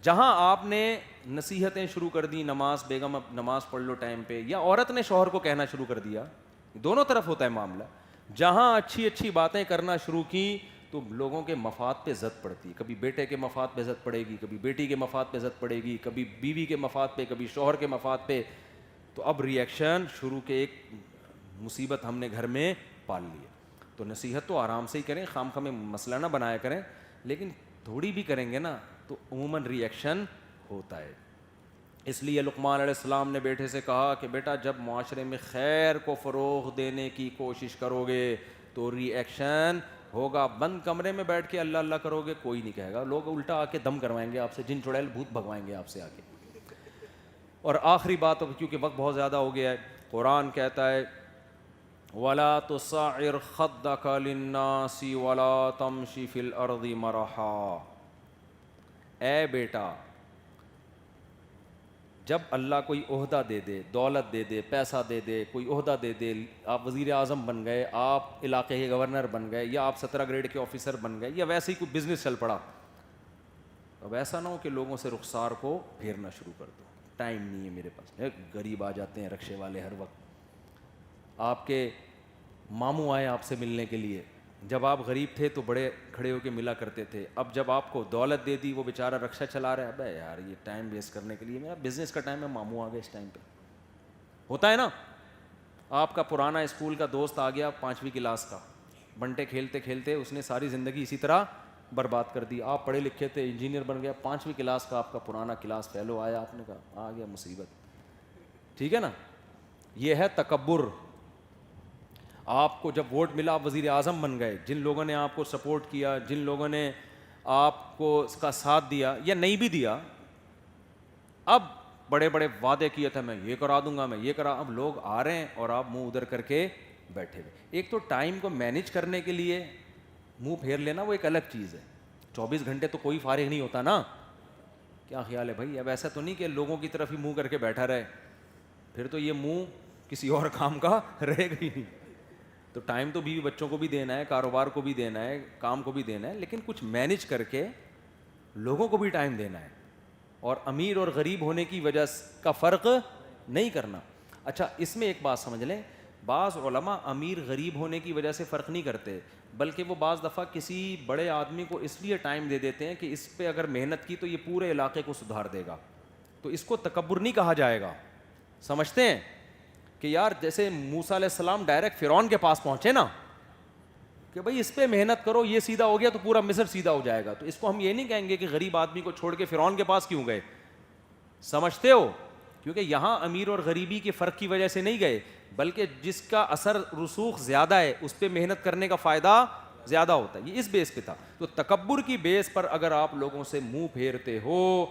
جہاں آپ نے نصیحتیں شروع کر دی, نماز بیگم اب نماز پڑھ لو ٹائم پہ, یا عورت نے شوہر کو کہنا شروع کر دیا, دونوں طرف ہوتا ہے معاملہ, جہاں اچھی اچھی باتیں کرنا شروع کی تو لوگوں کے مفاد پہ زد پڑتی ہے. کبھی بیٹے کے مفاد پہ زد پڑے گی, کبھی بیٹی کے مفاد پہ زد پڑے گی, کبھی بیوی کے مفاد پہ, کبھی شوہر کے مفاد پہ. تو اب ریئیکشن شروع کے ایک مصیبت ہم نے گھر میں پال لی ہے. تو نصیحت تو آرام سے ہی کریں, خام خواہ میں مسئلہ نہ بنایا کریں, لیکن تھوڑی بھی کریں گے نا تو عموماً ریئیکشن ہوتا ہے. اس لیے لقمان علیہ السلام نے بیٹے سے کہا کہ بیٹا جب معاشرے میں خیر کو فروغ دینے کی کوشش کرو گے تو ریئیکشن ہوگا. بند کمرے میں بیٹھ کے اللہ اللہ کرو گے کوئی نہیں کہے گا, لوگ الٹا آ کے دم کروائیں گے آپ سے, جن چڑیل بھوت بھگوائیں گے آپ سے آ کے. اور آخری بات, کیونکہ وقت بہت زیادہ ہو گیا ہے, قرآن کہتا ہے وَلَا تُصَعِّرْ خَدَّكَ لِلنَّاسِ وَلَا تَمْشِ فِي الْأَرْضِ مَرَحًا. اے بیٹا جب اللہ کوئی عہدہ دے دے, دولت دے دے, پیسہ دے دے, کوئی عہدہ دے دے, آپ وزیر اعظم بن گئے, آپ علاقے کے گورنر بن گئے, یا آپ 17 گریڈ کے آفیسر بن گئے, یا ویسے ہی کوئی بزنس چل پڑا, اب ایسا نہ ہو کہ لوگوں سے رخسار کو پھیرنا شروع کر دو. ٹائم نہیں ہے میرے پاس. غریب آ جاتے ہیں رکشے والے ہر وقت. آپ کے ماموں آئے آپ سے ملنے کے لیے, جب آپ غریب تھے تو بڑے کھڑے ہو کے ملا کرتے تھے, اب جب آپ کو دولت دے دی وہ بیچارہ رکشہ چلا رہا ہے, ابے یار یہ ٹائم ویسٹ کرنے کے لیے, میرا بزنس کا ٹائم ہے, ماموں آ گئے اس ٹائم پہ. ہوتا ہے نا, آپ کا پرانا اسکول کا دوست آ گیا 5ویں کلاس کا, بنٹے کھیلتے کھیلتے اس نے ساری زندگی اسی طرح برباد کر دی. آپ پڑھے لکھے تھے, انجینئر بن گیا, 5ویں کلاس کا آپ کا پرانا کلاس فیلو آیا, آپ نے کہا آ گیا مصیبت. ٹھیک ہے نا, یہ ہے تکبر. آپ کو جب ووٹ ملا آپ وزیر اعظم بن گئے, جن لوگوں نے آپ کو سپورٹ کیا, جن لوگوں نے آپ کو اس کا ساتھ دیا یا نہیں بھی دیا, اب بڑے بڑے وعدے کیے تھے میں یہ کرا دوں گا, میں یہ کرا, اب لوگ آ رہے ہیں اور آپ منہ ادھر کر کے بیٹھے ہوئے. ایک تو ٹائم کو مینیج کرنے کے لیے منہ پھیر لینا وہ ایک الگ چیز ہے. 24 گھنٹے تو کوئی فارغ نہیں ہوتا نا, کیا خیال ہے بھائی؟ اب ایسا تو نہیں کہ لوگوں کی طرف ہی منہ کر کے بیٹھا رہے, پھر تو یہ منہ کسی اور کام کا رہے گا ہی نہیں. تو ٹائم تو بیوی بچوں کو بھی دینا ہے, کاروبار کو بھی دینا ہے, کام کو بھی دینا ہے, لیکن کچھ مینیج کر کے لوگوں کو بھی ٹائم دینا ہے, اور امیر اور غریب ہونے کی وجہ کا فرق نہیں کرنا. اچھا اس میں ایک بات سمجھ لیں, بعض علماء امیر غریب ہونے کی وجہ سے فرق نہیں کرتے, بلکہ وہ بعض دفعہ کسی بڑے آدمی کو اس لیے ٹائم دے دیتے ہیں کہ اس پہ اگر محنت کی تو یہ پورے علاقے کو سدھار دے گا, تو اس کو تکبر نہیں کہا جائے گا. سمجھتے ہیں کہ یار جیسے موسیٰ علیہ السلام ڈائریکٹ فرعون کے پاس پہنچے نا کہ بھائی اس پہ محنت کرو, یہ سیدھا ہو گیا تو پورا مصر سیدھا ہو جائے گا, تو اس کو ہم یہ نہیں کہیں گے کہ غریب آدمی کو چھوڑ کے فرعون کے پاس کیوں گئے. سمجھتے ہو, کیونکہ یہاں امیر اور غریبی کے فرق کی وجہ سے نہیں گئے, بلکہ جس کا اثر رسوخ زیادہ ہے اس پہ محنت کرنے کا فائدہ زیادہ ہوتا ہے. یہ اس بیس پہ تھا. تو تکبر کی بیس پر اگر آپ لوگوں سے منہ پھیرتے ہو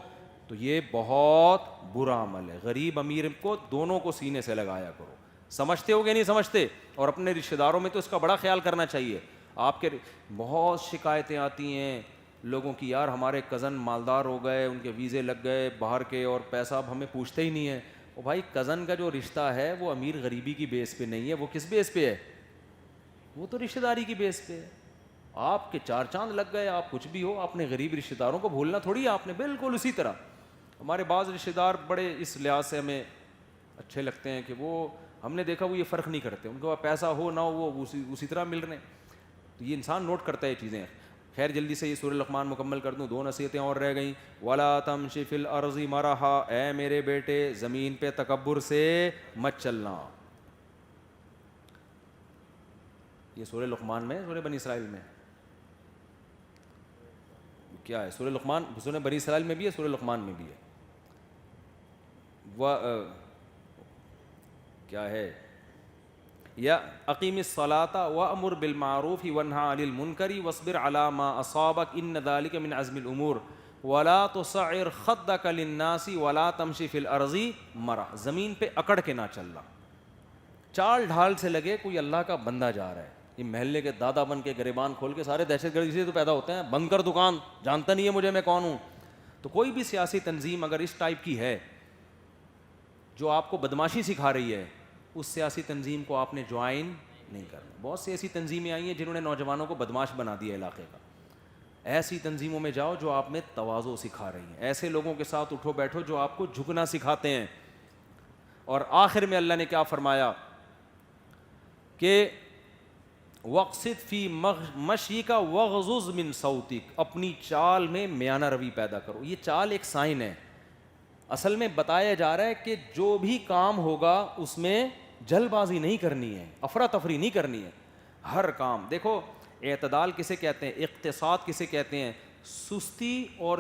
تو یہ بہت برا عمل ہے. غریب امیر کو دونوں کو سینے سے لگایا کرو. سمجھتے ہو کہ نہیں سمجھتے؟ اور اپنے رشتہ داروں میں تو اس کا بڑا خیال کرنا چاہیے. آپ کے بہت شکایتیں آتی ہیں لوگوں کی, یار ہمارے کزن مالدار ہو گئے, ان کے ویزے لگ گئے باہر کے, اور پیسہ اب ہمیں پوچھتے ہی نہیں ہے. او بھائی کزن کا جو رشتہ ہے وہ امیر غریبی کی بیس پہ نہیں ہے, وہ کس بیس پہ ہے؟ وہ تو رشتہ داری کی بیس پہ ہے. آپ کے 4 چاند لگ گئے, آپ کچھ بھی ہو, اپنے غریب رشتہ داروں کو بھولنا تھوڑی ہے آپ نے. بالکل اسی طرح ہمارے بعض رشتہ دار بڑے اس لحاظ سے ہمیں اچھے لگتے ہیں کہ وہ ہم نے دیکھا وہ یہ فرق نہیں کرتے, ان کے پاس پیسہ ہو نہ ہو وہ اسی طرح مل رہے ہیں. تو یہ انسان نوٹ کرتا ہے یہ چیزیں. خیر جلدی سے یہ سورہ لقمان مکمل کر دوں, 2 نصیحتیں اور رہ گئیں. وَلَا تَمْشِ فِي الْأَرْضِ مَرَحًا, اے میرے بیٹے زمین پہ تکبر سے مت چلنا. یہ سورہ لقمان میں, سورہ بنی اسرائیل میں کیا ہے؟ سورہ لقمان سورہ بنی اسرائیل میں بھی ہے, سورہ لقمان میں بھی ہے. کیا ہے؟ یا اقیم الصلاۃ وامر بالمعروف وانہی عن المنکر واصبر علی ما اصابک ان ذلک من عزم الامور ولا تصعر خدک للناس ولا تمشی فی الارض مرحا. زمین پہ اکڑ کے نہ چلنا, چال ڈھال سے لگے کوئی اللہ کا بندہ جا رہا ہے, یہ محلے کے دادا بن کے گریبان کھول کے سارے دہشت گرد اسی تو پیدا ہوتے ہیں, بند کر دکان, جانتا نہیں ہے مجھے میں کون ہوں. تو کوئی بھی سیاسی تنظیم اگر اس ٹائپ کی ہے جو آپ کو بدماشی سکھا رہی ہے, اس سیاسی تنظیم کو آپ نے جوائن نہیں کرنا. بہت سی ایسی تنظیمیں آئی ہیں جنہوں نے نوجوانوں کو بدماش بنا دیا علاقے کا. ایسی تنظیموں میں جاؤ جو آپ میں تواضع سکھا رہی ہیں, ایسے لوگوں کے ساتھ اٹھو بیٹھو جو آپ کو جھکنا سکھاتے ہیں. اور آخر میں اللہ نے کیا فرمایا کہ وقصد فی مشیک وغضض من صوتک, اپنی چال میں میانہ روی پیدا کرو. یہ چال ایک سائن ہے, اصل میں بتایا جا رہا ہے کہ جو بھی کام ہوگا اس میں جلد بازی نہیں کرنی ہے, افراتفری نہیں کرنی ہے. ہر کام دیکھو, اعتدال کسے کہتے ہیں, اقتصاد کسے کہتے ہیں, سستی اور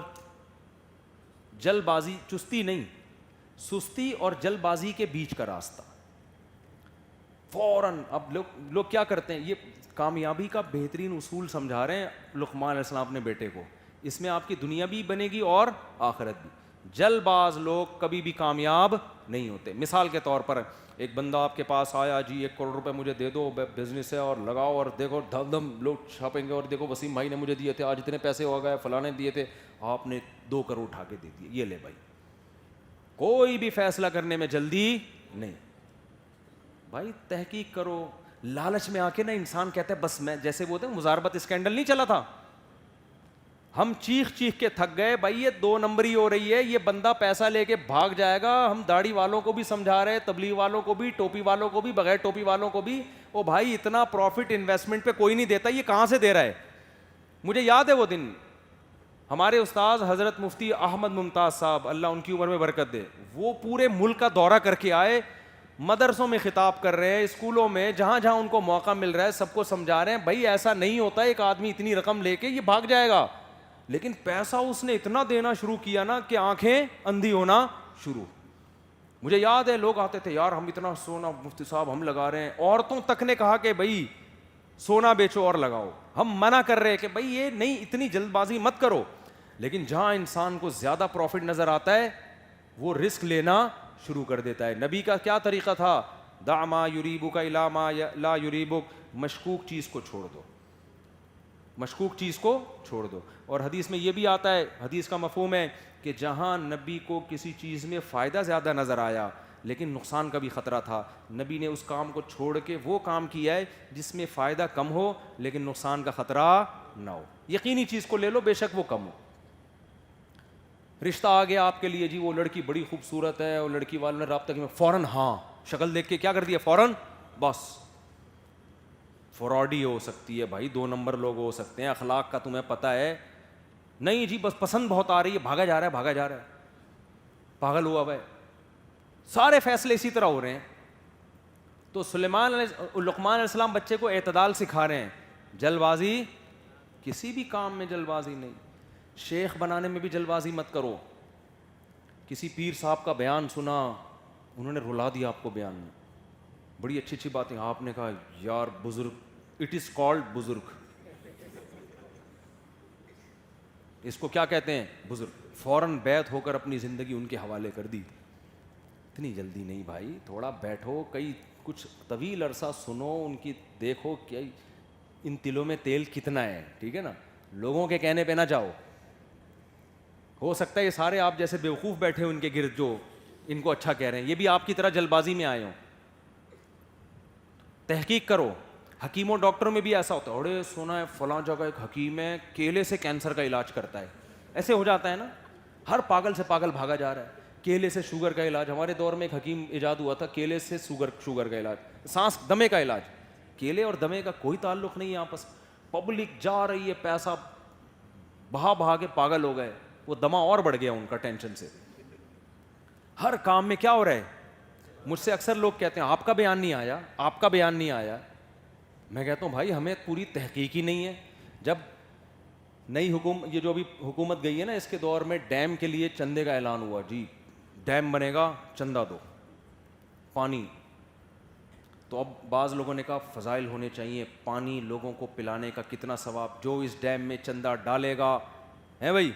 جلد بازی, چستی نہیں, سستی اور جلد بازی کے بیچ کا راستہ. فوراً اب لوگ کیا کرتے ہیں, یہ کامیابی کا بہترین اصول سمجھا رہے ہیں لقمان علیہ السلام اپنے بیٹے کو, اس میں آپ کی دنیا بھی بنے گی اور آخرت بھی. جلد باز لوگ کبھی بھی کامیاب نہیں ہوتے. مثال کے طور پر ایک بندہ آپ کے پاس آیا, جی 1 کروڑ روپے مجھے دے دو, بزنس ہے اور لگاؤ, اور دیکھو دھم دھم لوگ چھاپیں گے, اور دیکھو وسیم بھائی نے مجھے دیے تھے, آج اتنے پیسے ہو گئے, فلاں نے دیے تھے, آپ نے 2 کروڑ اٹھا کے دے دیے, یہ لے بھائی. کوئی بھی فیصلہ کرنے میں جلدی نہیں بھائی, تحقیق کرو. لالچ میں آ کے نا انسان کہتا ہے بس میں, جیسے وہ مزاربت اسکینڈل نہیں چلا تھا, ہم چیخ چیخ کے تھک گئے بھائی, یہ 2 نمبری ہو رہی ہے, یہ بندہ پیسہ لے کے بھاگ جائے گا. ہم داڑھی والوں کو بھی سمجھا رہے, تبلیغ والوں کو بھی, ٹوپی والوں کو بھی, بغیر ٹوپی والوں کو بھی, او بھائی اتنا پروفٹ انویسٹمنٹ پہ کوئی نہیں دیتا, یہ کہاں سے دے رہا ہے. مجھے یاد ہے وہ دن, ہمارے استاذ حضرت مفتی احمد ممتاز صاحب, اللہ ان کی عمر میں برکت دے, وہ پورے ملک کا دورہ کر کے آئے, مدرسوں میں خطاب کر رہے ہیں, اسکولوں میں, جہاں جہاں ان کو موقع مل رہا ہے سب کو سمجھا رہے ہیں بھائی ایسا نہیں ہوتا, ایک آدمی اتنی رقم لے کے یہ بھاگ جائے گا. لیکن پیسہ اس نے اتنا دینا شروع کیا نا کہ آنکھیں اندھی ہونا شروع. مجھے یاد ہے لوگ آتے تھے, یار ہم اتنا سونا مفتی صاحب ہم لگا رہے ہیں, عورتوں تک نے کہا کہ بھائی سونا بیچو اور لگاؤ, ہم منع کر رہے ہیں کہ بھائی یہ نہیں, اتنی جلد بازی مت کرو. لیکن جہاں انسان کو زیادہ پروفٹ نظر آتا ہے وہ رسک لینا شروع کر دیتا ہے. نبی کا کیا طریقہ تھا, دع ما یریبک الی ما لا یریبک, مشکوک چیز کو چھوڑ دو, مشکوک چیز کو چھوڑ دو. اور حدیث میں یہ بھی آتا ہے, حدیث کا مفہوم ہے کہ جہاں نبی کو کسی چیز میں فائدہ زیادہ نظر آیا لیکن نقصان کا بھی خطرہ تھا, نبی نے اس کام کو چھوڑ کے وہ کام کیا ہے جس میں فائدہ کم ہو لیکن نقصان کا خطرہ نہ ہو. یقینی چیز کو لے لو بے شک وہ کم ہو. رشتہ آ گیا آپ کے لیے, جی وہ لڑکی بڑی خوبصورت ہے, اور لڑکی والوں نے رابطہ کیا, فوراً ہاں, شکل دیکھ کے کیا کر دیا فوراً, بس فراڈی ہو سکتی ہے بھائی, 2 نمبر لوگ ہو سکتے ہیں, اخلاق کا تمہیں پتہ ہے نہیں, جی بس پسند بہت آ رہی ہے, بھاگا جا رہا ہے, بھاگا جا رہا ہے, پاگل ہوا ہوا ہے. سارے فیصلے اسی طرح ہو رہے ہیں. تو لقمان علیہ السلام بچے کو اعتدال سکھا رہے ہیں, جلد بازی کسی بھی کام میں جلد بازی نہیں. شیخ بنانے میں بھی جلد بازی مت کرو. کسی پیر صاحب کا بیان سنا, انہوں نے رلا دیا آپ کو بیان میں, بڑی اچھی اچھی باتیں, آپ نے کہا یار بزرگ, اٹ از کالڈ بزرگ, اس کو کیا کہتے ہیں بزرگ, فوراً بیعت ہو کر اپنی زندگی ان کے حوالے کر دی. اتنی جلدی نہیں بھائی, تھوڑا بیٹھو, کچھ طویل عرصہ سنو ان کی, دیکھو کہ ان تلوں میں تیل کتنا ہے, ٹھیک ہے نا, لوگوں کے کہنے پہ نہ جاؤ. ہو سکتا ہے یہ سارے آپ جیسے بیوقوف بیٹھے ان کے گرد جو ان کو اچھا کہہ رہے ہیں, یہ بھی آپ کی طرح جلد بازی میں آئے ہوں. تحقیق کرو. حکیموں ڈاکٹروں میں بھی ایسا ہوتا ہے, اڑے سنا ہے فلاں جگہ ایک حکیم ہے کیلے سے کینسر کا علاج کرتا ہے, ایسے ہو جاتا ہے نا, ہر پاگل سے پاگل بھاگا جا رہا ہے. کیلے سے شوگر کا علاج, ہمارے دور میں ایک حکیم ایجاد ہوا تھا, کیلے سے شوگر کا علاج, سانس دمے کا علاج. کیلے اور دمے کا کوئی تعلق نہیں ہے آپس. پبلک جا رہی ہے, پیسہ بہا بہا کے پاگل ہو گئے, وہ دمہ اور بڑھ گیا ان کا ٹینشن سے. ہر کام میں کیا ہو رہا ہے. مجھ سے اکثر لوگ کہتے ہیں آپ کا بیان نہیں آیا, آپ کا بیان نہیں آیا. میں کہتا ہوں بھائی ہمیں پوری تحقیق ہی نہیں ہے. جب نئی یہ جو ابھی حکومت گئی ہے نا, اس کے دور میں ڈیم کے لیے چندے کا اعلان ہوا, جی ڈیم بنے گا چندہ دو, پانی. تو اب بعض لوگوں نے کہا فضائل ہونے چاہیے, پانی لوگوں کو پلانے کا کتنا ثواب, جو اس ڈیم میں چندہ ڈالے گا ہے. بھائی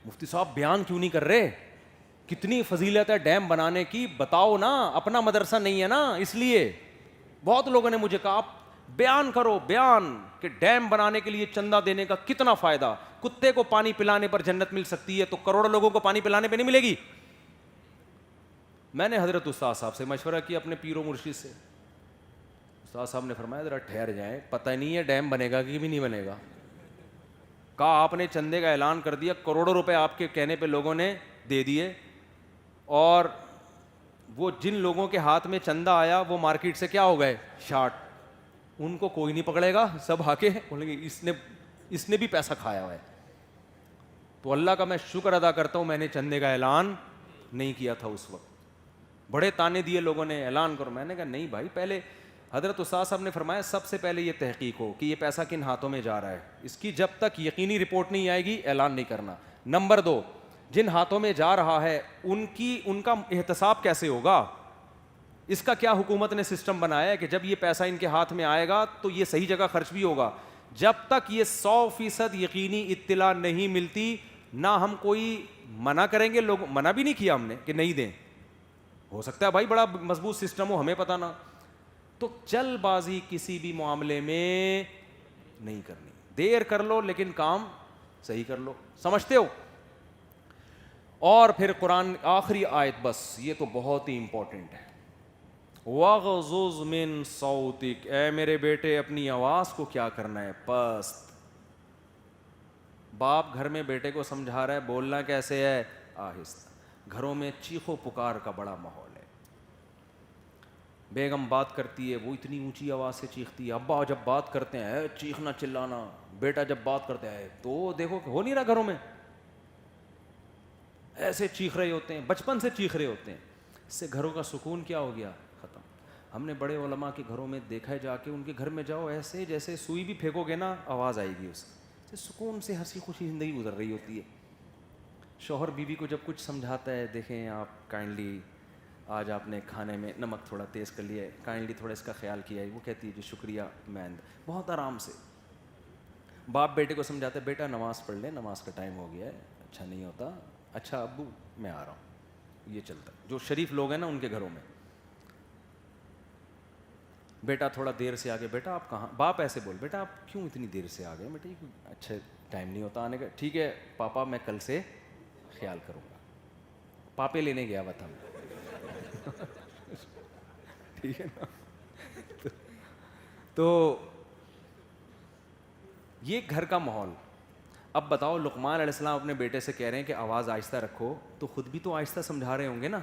مفتی صاحب بیان کیوں نہیں کر رہے, کتنی فضیلت ہے ڈیم بنانے کی, بتاؤ نا, اپنا مدرسہ نہیں ہے نا, اس لیے. بہت لوگوں نے مجھے کہا آپ بیان کرو بیان کہ ڈیم بنانے کے لیے چندہ دینے کا کتنا فائدہ. کتے کو پانی پلانے پر جنت مل سکتی ہے تو کروڑوں لوگوں کو پانی پلانے پہ نہیں ملے گی. میں نے حضرت استاد صاحب سے مشورہ کیا, اپنے پیر و مرشد سے. استاد صاحب نے فرمایا ذرا ٹھہر جائیں, پتہ نہیں ہے ڈیم بنے گا کہ بھی نہیں بنے گا. کہا آپ نے چندے کا اعلان کر دیا, کروڑوں روپے آپ کے کہنے پہ لوگوں نے دے دیے, اور وہ جن لوگوں کے ہاتھ میں چندہ آیا وہ مارکیٹ سے کیا ہو گئے, شارٹ. ان کو کوئی نہیں پکڑے گا, سب آ کے بولیں گے اس نے بھی پیسہ کھایا ہوا ہے. تو اللہ کا میں شکر ادا کرتا ہوں میں نے چندے کا اعلان نہیں کیا تھا اس وقت. بڑے تانے دیے لوگوں نے, اعلان کرو. میں نے کہا نہیں بھائی, پہلے حضرت استاد صاحب نے فرمایا سب سے پہلے یہ تحقیق ہو کہ یہ پیسہ کن ہاتھوں میں جا رہا ہے, اس کی جب تک یقینی رپورٹ نہیں آئے گی اعلان نہیں کرنا. نمبر 2, جن ہاتھوں میں جا رہا ہے ان کا احتساب کیسے ہوگا, اس کا کیا حکومت نے سسٹم بنایا ہے کہ جب یہ پیسہ ان کے ہاتھ میں آئے گا تو یہ صحیح جگہ خرچ بھی ہوگا. جب تک یہ 100% یقینی اطلاع نہیں ملتی نہ ہم کوئی منع کریں گے. لوگ منع بھی نہیں کیا ہم نے کہ نہیں دیں, ہو سکتا ہے بھائی بڑا مضبوط سسٹم ہو ہمیں پتہ نہ. تو جلد بازی کسی بھی معاملے میں نہیں کرنی, دیر کر لو لیکن کام صحیح کر لو. سمجھتے ہو؟ اور پھر قرآن آخری آیت, بس یہ تو بہت ہی امپورٹنٹ ہے, وَغْضُضْ مِن صَوْتِكَ, اے میرے بیٹے اپنی آواز کو کیا کرنا ہے, پست. باپ گھر میں بیٹے کو سمجھا رہا ہے بولنا کیسے ہے, آہستہ. گھروں میں چیخو پکار کا بڑا ماحول ہے. بیگم بات کرتی ہے وہ اتنی اونچی آواز سے چیختی ہے, ابا جب بات کرتے ہیں چیخنا چلانا, بیٹا جب بات کرتا ہے تو دیکھو ہو نہیں رہا گھروں میں, ایسے چیخ رہے ہوتے ہیں, بچپن سے چیخ رہے ہوتے ہیں. اس سے گھروں کا سکون کیا ہو گیا, ختم. ہم نے بڑے علماء کے گھروں میں دیکھا ہے, جا کے ان کے گھر میں جاؤ, ایسے جیسے سوئی بھی پھینکو گے نا آواز آئے گی, اس سے سکون سے ہنسی خوشی زندگی گزر رہی ہوتی ہے. شوہر بیوی کو جب کچھ سمجھاتا ہے, دیکھیں آپ کائنڈلی آج آپ نے کھانے میں نمک تھوڑا تیز کر لیا ہے, کائنڈلی تھوڑا اس کا خیال کیا ہے, وہ کہتی ہے جی شکریہ مین, بہت آرام سے. باپ بیٹے کو سمجھاتا ہے بیٹا نماز پڑھ لے, نماز کا ٹائم ہو گیا ہے, اچھا نہیں ہوتا, اچھا ابو میں آ رہا ہوں. یہ چلتا ہے جو شریف لوگ ہیں نا ان کے گھروں میں. بیٹا تھوڑا دیر سے آ گئے, بیٹا آپ کہاں, باپ ایسے بول, بیٹا آپ کیوں اتنی دیر سے آ گئے, بیٹا اچھا ٹائم نہیں ہوتا آنے کا, ٹھیک ہے پاپا میں کل سے خیال کروں گا. پاپے لینے گیا ہوا تھا ٹھیک ہے نا. تو یہ گھر کا ماحول. اب بتاؤ لقمان علیہ السلام اپنے بیٹے سے کہہ رہے ہیں کہ آواز آہستہ رکھو, تو خود بھی تو آہستہ سمجھا رہے ہوں گے نا.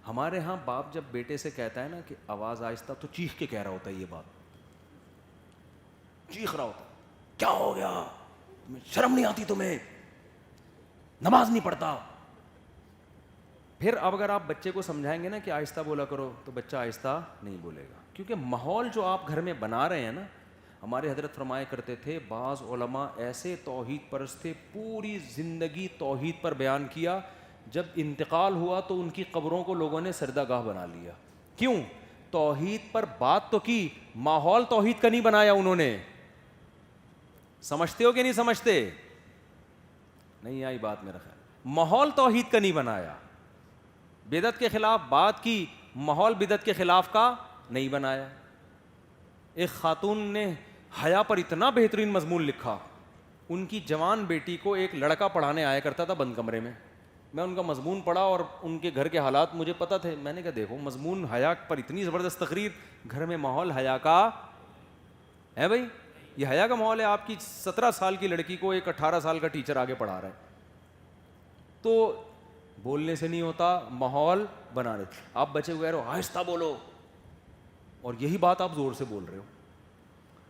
ہمارے ہاں باپ جب بیٹے سے کہتا ہے نا کہ آواز آہستہ, تو چیخ کے کہہ رہا ہوتا ہے, یہ بات چیخ رہا ہوتا, کیا ہو گیا, شرم نہیں آتی تمہیں, نماز نہیں پڑھتا. پھر اب اگر آپ بچے کو سمجھائیں گے نا کہ آہستہ بولا کرو, تو بچہ آہستہ نہیں بولے گا, کیونکہ ماحول جو آپ گھر میں بنا رہے ہیں نا. ہمارے حضرت فرمایا کرتے تھے بعض علماء ایسے توحید پرست تھے, پوری زندگی توحید پر بیان کیا, جب انتقال ہوا تو ان کی قبروں کو لوگوں نے سجدہ گاہ بنا لیا. کیوں؟ توحید پر بات تو کی, ماحول توحید کا نہیں بنایا انہوں نے. سمجھتے ہو کہ نہیں سمجھتے؟ نہیں آئی بات میرا خیال. ماحول توحید کا نہیں بنایا, بدعت کے خلاف بات کی, ماحول بدعت کے خلاف کا نہیں بنایا. ایک خاتون نے حیا پر اتنا بہترین مضمون لکھا, ان کی جوان بیٹی کو ایک لڑکا پڑھانے آیا کرتا تھا بند کمرے میں. میں ان کا مضمون پڑھا اور ان کے گھر کے حالات مجھے پتہ تھے. میں نے کہا دیکھو مضمون حیا پر اتنی زبردست تقریر, گھر میں ماحول حیا کا ہے بھائی, یہ حیا کا ماحول ہے. آپ کی 17 سال کی لڑکی کو ایک 18 سال کا ٹیچر آگے پڑھا رہا ہے, تو بولنے سے نہیں ہوتا, ماحول بنا رہے. آپ بچے کو کہہ رہے ہو آہستہ بولو, اور یہی بات آپ زور سے بول رہے ہو.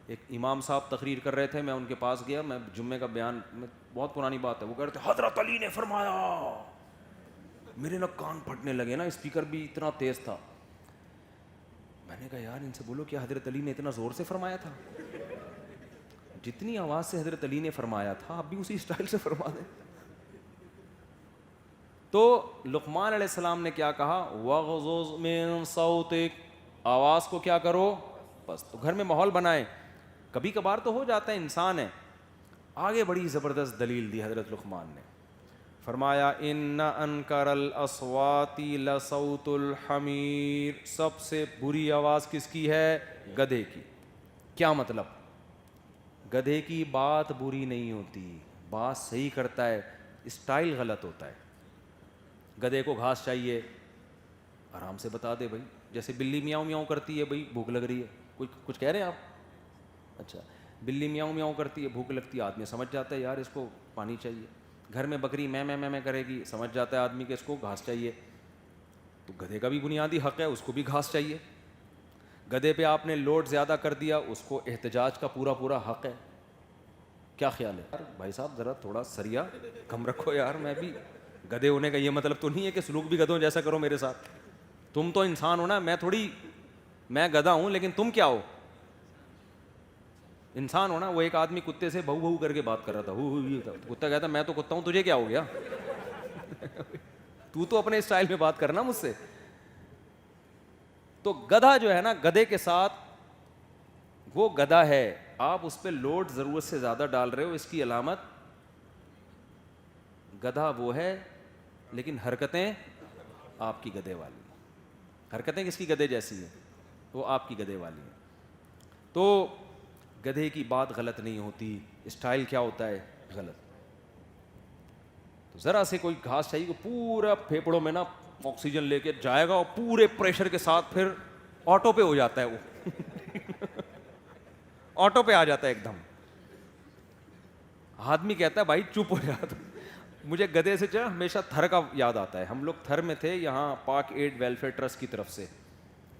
ایک امام صاحب تقریر کر رہے تھے, میں ان کے پاس گیا, میں جمعے کا بیان, بہت پرانی بات ہے, وہ کہہ رہے تھے حضرت علی نے فرمایا, میرے نا کان پھٹنے لگے نا, اسپیکر بھی اتنا تیز تھا. میں نے کہا یار ان سے بولو کیا حضرت علی نے اتنا زور سے فرمایا تھا؟ جتنی آواز سے حضرت علی نے فرمایا تھا آپ بھی اسی اسٹائل سے فرما دیں. تو لقمان علیہ السلام نے کیا کہا, وَغْضُضْ مِن صَوْتِكَ, آواز کو کیا کرو بس. تو گھر میں ماحول بنائیں. کبھی کبھار تو ہو جاتا ہے, انسان ہے. آگے بڑی زبردست دلیل دی حضرت لقمان نے, فرمایا ان انکر الاصوات لصوت الحمیر, سب سے بری آواز کس کی ہے؟ گدھے کی. کیا مطلب؟ گدھے کی بات بری نہیں ہوتی, بات صحیح کرتا ہے, اسٹائل غلط ہوتا ہے. گدھے کو گھاس چاہیے, آرام سے بتا دے بھائی, جیسے بلی میاؤں میاؤں کرتی ہے, بھائی بھوک لگ رہی ہے, کچھ کہہ رہے ہیں آپ؟ اچھا, بلی میاؤں میاؤں کرتی ہے, بھوک لگتی ہے, آدمی سمجھ جاتا ہے یار اس کو پانی چاہیے. گھر میں بکری میں کرے گی, سمجھ جاتا ہے آدمی کہ اس کو گھاس چاہیے. تو گدھے کا بھی بنیادی حق ہے, اس کو بھی گھاس چاہیے. گدھے پہ آپ نے لوڈ زیادہ کر دیا, اس کو احتجاج کا پورا حق ہے. کیا خیال ہے یار بھائی صاحب, ذرا تھوڑا سریا کم رکھو یار. میں بھی گدھے ہونے کا یہ مطلب تو نہیں ہے کہ سلوک بھی گدھوں جیسا کرو میرے ساتھ. تم تو انسان ہو نا, میں گدھا ہوں لیکن تم کیا ہو؟ انسان ہو نا. وہ ایک آدمی کتے سے بہو کر کے بات کر رہا تھا, کتا کہتا میں تو کتا ہوں, تجھے کیا ہو گیا؟ تو اپنے اسٹائل میں بات کرنا مجھ سے. تو گدھا جو ہے نا, گدھے کے ساتھ وہ گدھا ہے, آپ اس پہ لوڈ ضرورت سے زیادہ ڈال رہے ہو, اس کی علامت گدھا وہ ہے, لیکن حرکتیں آپ کی گدھے والی. حرکتیں کس کی گدھے جیسی ہیں؟ وہ آپ کی گدھے والی ہیں. تو گدھے کی بات غلط نہیں ہوتی, اسٹائل کیا ہوتا ہے؟ غلط. تو ذرا سے کوئی گھاس چاہیے, پورا پھیپڑوں میں نا آکسیجن لے کے جائے گا اور پورے پریشر کے ساتھ پھر آٹو پہ ہو جاتا ہے, وہ آٹو پہ آ جاتا ہے ایک دم. آدمی کہتا ہے بھائی چپ ہو جاتا. مجھے گدھے سے جو ہمیشہ تھر کا یاد آتا ہے. ہم لوگ تھر میں تھے یہاں پاک ایڈ ویلفیئر ٹرسٹ کی طرف سے.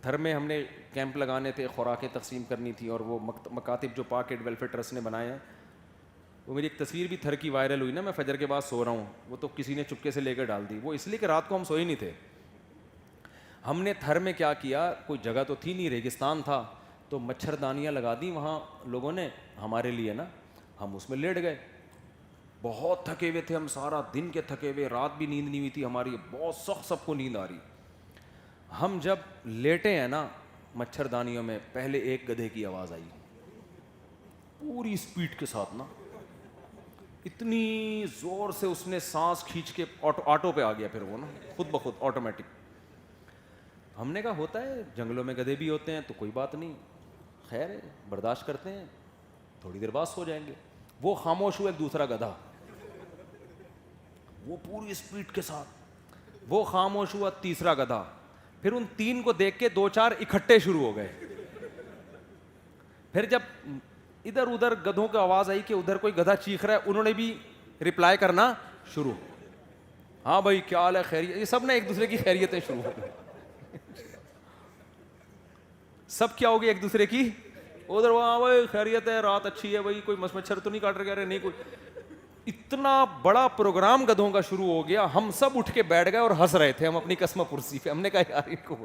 تھر میں ہم نے کیمپ لگانے تھے, خوراکیں تقسیم کرنی تھی, اور وہ مکاتب جو پاک ایڈ ویلفیئر ٹرسٹ نے بنائے ہیں, وہ میری ایک تصویر بھی تھر کی وائرل ہوئی نا, میں فجر کے بعد سو رہا ہوں, وہ تو کسی نے چپکے سے لے کر ڈال دی. وہ اس لیے کہ رات کو ہم سوئے نہیں تھے. ہم نے تھر میں کیا کیا, کوئی جگہ تو تھی نہیں, ریگستان تھا, تو مچھردانیاں لگا دی وہاں لوگوں نے ہمارے لیے نا. ہم اس میں لیٹ گئے, بہت تھکے ہوئے تھے ہم, سارا دن کے تھکے ہوئے, رات بھی نیند نہیں ہوئی تھی ہماری, بہت سخت سب کو نیند آ رہی. ہم جب لیٹے ہیں نا مچھردانیوں میں, پہلے ایک گدھے کی آواز آئی پوری اسپیڈ کے ساتھ نا, اتنی زور سے اس نے سانس کھینچ کے آٹو پہ آ گیا پھر وہ نا, خود بخود آٹومیٹک. ہم نے کہا ہوتا ہے, جنگلوں میں گدھے بھی ہوتے ہیں تو کوئی بات نہیں, خیر ہے, برداشت کرتے ہیں, تھوڑی دیر بعد سو جائیں گے. وہ خاموش ہوا, ایک دوسرا گدھا, وہ پوری اسپیڈ کے ساتھ. وہ خاموش ہوا, تیسرا گدھا. پھر ان تین کو دیکھ کے دو چار اکٹھے شروع ہو گئے. پھر جب ادھر ادھر گدھوں کی آواز آئی کہ ادھر کوئی گدھا چیخ رہا ہے, انہوں نے بھی ریپلائی کرنا شروع, ہاں بھائی کیا حال ہے, خیریت. یہ سب نے ایک دوسرے کی خیریتیں شروع ہو گئی. سب کیا ہوگی ایک دوسرے کی, ادھر وہاں بھائی خیریت ہے, رات اچھی ہے بھائی, کوئی مچھر تو نہیں کاٹ رہے, نہیں کوئی. اتنا بڑا پروگرام گدھوں کا شروع ہو گیا, ہم سب اٹھ کے بیٹھ گئے اور ہنس رہے تھے ہم اپنی قسم پرسی پہ. ہم نے کہا یار ان کو